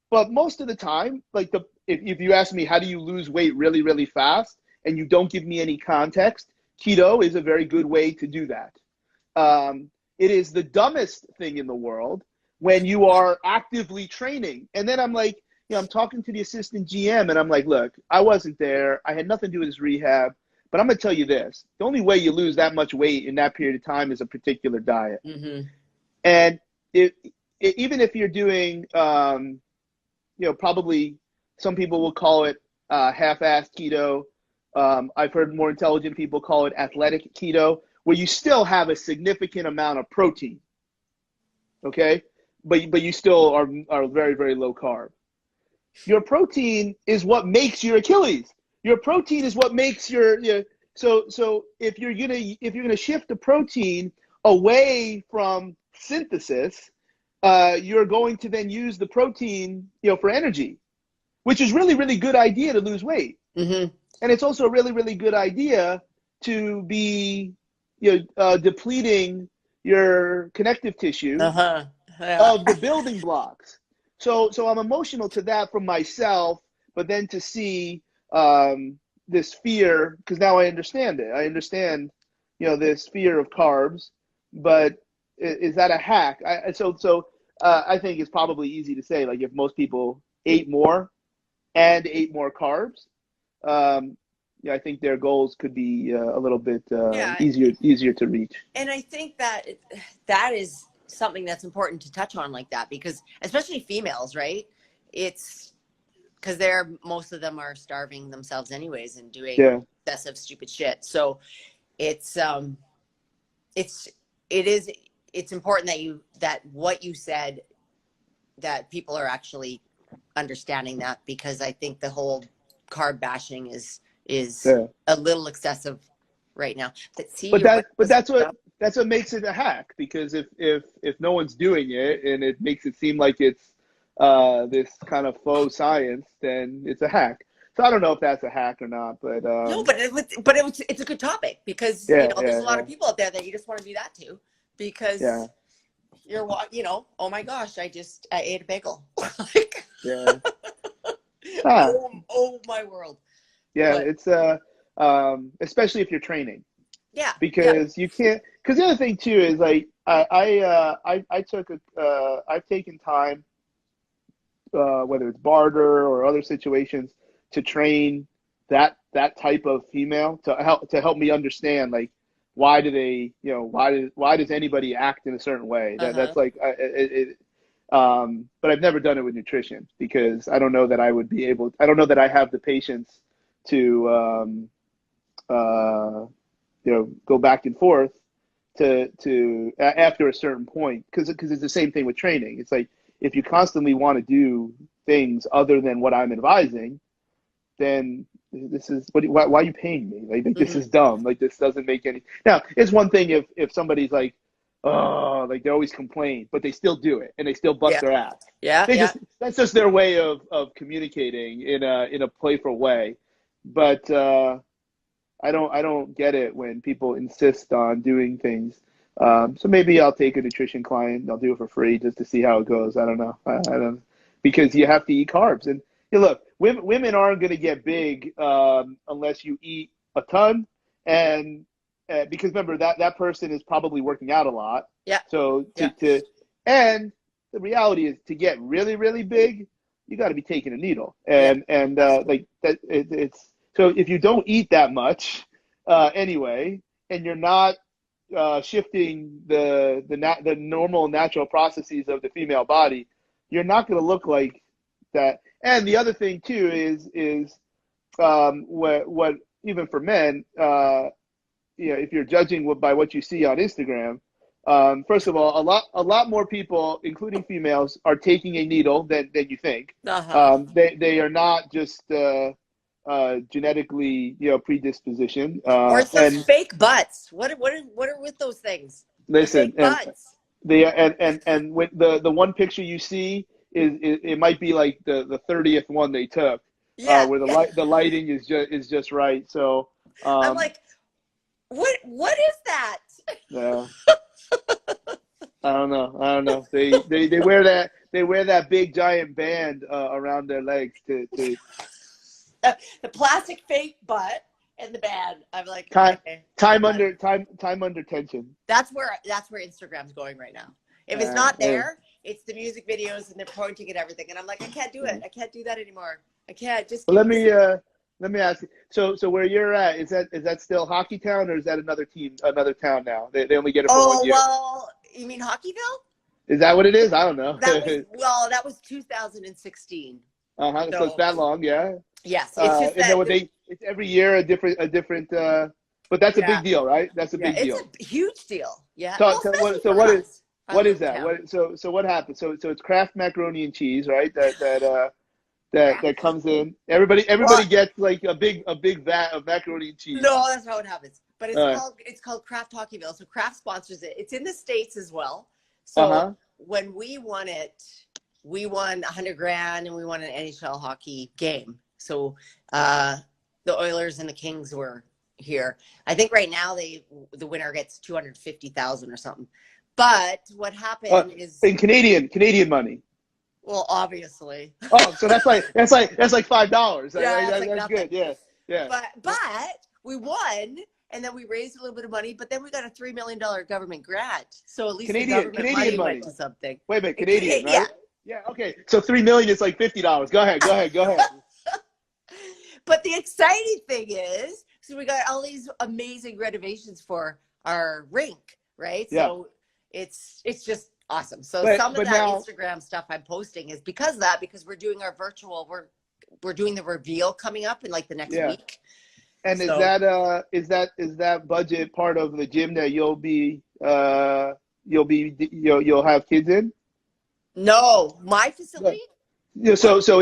But most of the time, like if you ask me how do you lose weight really, really fast, and you don't give me any context, keto is a very good way to do that. It is the dumbest thing in the world when you are actively training. And then I'm like, I'm talking to the assistant GM, and I'm like, look, I wasn't there. I had nothing to do with his rehab. But I'm going to tell you this. The only way you lose that much weight in that period of time is a particular diet. Mm-hmm. And even if you're doing, probably some people will call it half-assed keto. I've heard more intelligent people call it athletic keto, where you still have a significant amount of protein, okay? But you still are very, very low carb. Your protein is what makes your Achilles. Your protein is what makes so if you're gonna shift the protein away from synthesis, you're going to then use the protein for energy, which is really, really good idea to lose weight. Mm-hmm. And it's also a really, really good idea to be depleting your connective tissue Uh-huh. Yeah. of the building blocks. So I'm emotional to that from myself, but then to see this fear, because now I understand it. I understand, this fear of carbs, but is that a hack? I think it's probably easy to say, like, if most people ate more and ate more carbs, I think their goals could be a little bit Yeah. easier to reach. And I think that is something that's important to touch on like that, because especially females, right? It's because most of them are starving themselves anyways and doing excessive stupid shit. So it's important that what you said, that people are actually understanding that, because I think the whole carb bashing is a little excessive right now. But that's what makes it a hack, because if no one's doing it and it makes it seem like it's this kind of faux science, then it's a hack. So I don't know if that's a hack or not, but no, but it's a good topic, because there's a lot of people out there that you just want to do that to, because you're oh my gosh, I ate a bagel. Like, oh my world. Yeah, but it's especially if you're training. Yeah. Because you can't. Because the other thing too is, like, I've taken time, whether it's barter or other situations, to train that that type of female to help me understand, like, why do they, why does anybody act in a certain way? That's like but I've never done it with nutrition because I don't know that I would be able. I don't know that I have the patience to go back and forth to after a certain point, because it's the same thing with training. It's like, if you constantly want to do things other than what I'm advising, then this is why are you paying me? Like this is dumb. Like, this doesn't make any. Now, it's one thing if somebody's like, oh, like, they always complain, but they still do it and they still bust their ass. That's just their way of communicating in a playful way. But I don't get it when people insist on doing things. So maybe I'll take a nutrition client. I'll do it for free just to see how it goes. I don't know. I don't, because you have to eat carbs. And look, women aren't going to get big unless you eat a ton. And because remember, that person is probably working out a lot. Yeah. So and the reality is, to get really, really big, you got to be taking a needle. And like that, it's. So if you don't eat that much anyway, and you're not shifting the normal natural processes of the female body, you're not going to look like that. And the other thing too is what even for men, if you're judging by what you see on Instagram, first of all, a lot more people, including females, are taking a needle than you think. They are not just genetically, predisposition. Or it's the fake butts. What are with those things? Listen, the fake butts. And with the one picture you see it might be like the 30th one they took, where the lighting is just right. So I'm like, what is that? Yeah. I don't know. They wear that big giant band around their legs to the plastic fake butt and the band. I'm like, time under tension. That's where Instagram's going right now. If it's not there, it's the music videos and they're pointing at everything, and I'm like, I can't do it. I can't do that anymore. I can't. Just let me ask you. So where you're at, is that still Hockey Town, or is that another town now? They only get it for 1 year. Oh, well, you mean Hockeyville? Is that what it is? I don't know. That was 2016. So it's that long, yeah. Yes, it's just that it's every year a different. But that's a big deal, right? That's a big deal. It's a huge deal. Yeah. What is that? So what happens? So it's Kraft macaroni and cheese, right? That comes in. Everybody gets like a big vat of macaroni and cheese. No, that's not what happens. But it's called Kraft Hockeyville. So Kraft sponsors it. It's in the States as well. So when we won it, we won $100,000 and we won an NHL hockey game. So the Oilers and the Kings were here. I think right now the winner gets $250,000 or something. But what happened is in Canadian money. Well, obviously. Oh, so that's like $5. Yeah, that's good. Yeah. But we won, and then we raised a little bit of money. But then we got a $3 million government grant. So at least the government money went to something. Wait a minute, Canadian, right? Yeah. Okay. So $3 million is like $50. Go ahead. But the exciting thing is, so we got all these amazing renovations for our rink, right? Yeah. So it's just awesome. So some of that Instagram stuff I'm posting is because we're doing our virtual, we're doing the reveal coming up in like the next week. And is that budget part of the gym that you'll have kids in? No, my facility. Yeah. So so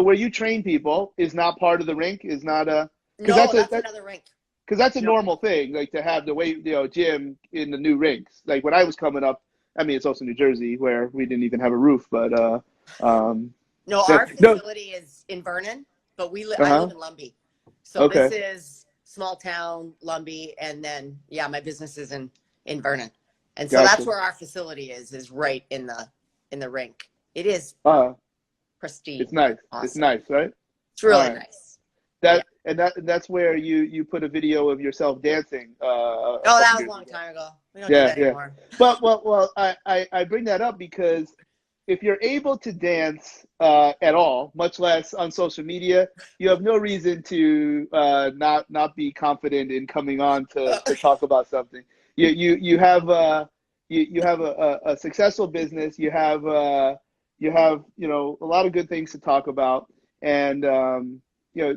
where you train people is not part of the rink, is not a. No, that's another rink. Because that's a normal thing, like to have the weight, gym in the new rinks. Like when I was coming up, I mean, it's also New Jersey where we didn't even have a roof, but no, our facility is in Vernon, but I live in Lumbee, so this is small town Lumbee, and then my business is in Vernon, and so that's where our facility is right in the rink. It is pristine. It's nice. Awesome. It's nice, right? It's really nice. That's where you put a video of yourself dancing. That was a long time ago. We don't do that anymore. But well, I bring that up because if you're able to dance at all, much less on social media, you have no reason to not be confident in coming on to talk about something. You have you have a successful business. You have a lot of good things to talk about, and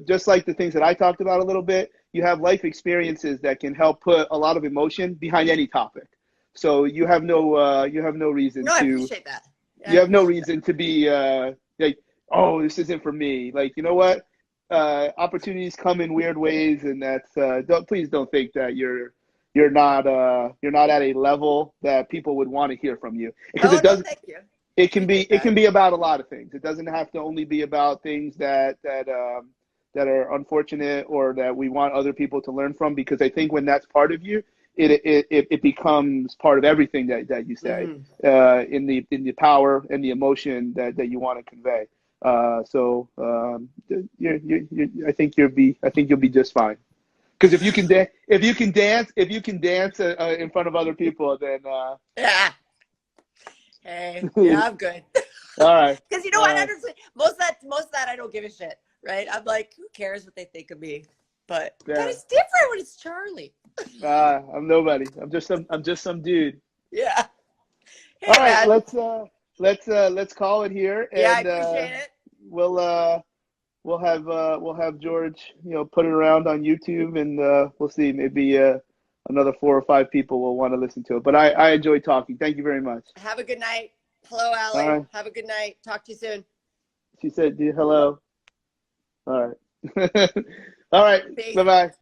just like the things that I talked about a little bit, you have life experiences that can help put a lot of emotion behind any topic. So you have no reason No, I to. appreciate that. You have no reason to be like, oh, this isn't for me. Like, you know what? Opportunities come in weird ways, and that's please don't think that you're not at a level that people would want to hear from you, because Oh, it no, doesn't. thank you. It can be Appreciate that. about a lot of things. It doesn't have to only be about things that are unfortunate or that we want other people to learn from, because I think when that's part of you, it becomes part of everything that you say, in the power and the emotion that you want to convey. So I think you'll be just fine. Because if you can dance in front of other people, then Yeah. Hey, yeah, I'm good. all right. Because you know what? Honestly, most of that I don't give a shit, right? I'm like, who cares what they think of me? But Yeah. it's different when it's Charlie. I'm nobody. I'm just some dude. Yeah. Hey, All right, man. let's call it here, Yeah, I and appreciate it. we'll have George, put it around on YouTube, and we'll see, maybe another 4 or 5 people will want to listen to it. But I enjoyed talking. Thank you very much. Have a good night. Hello, Allie. All right. Have a good night. Talk to you soon. She said, hello. All right. All right. Peace. Bye-bye.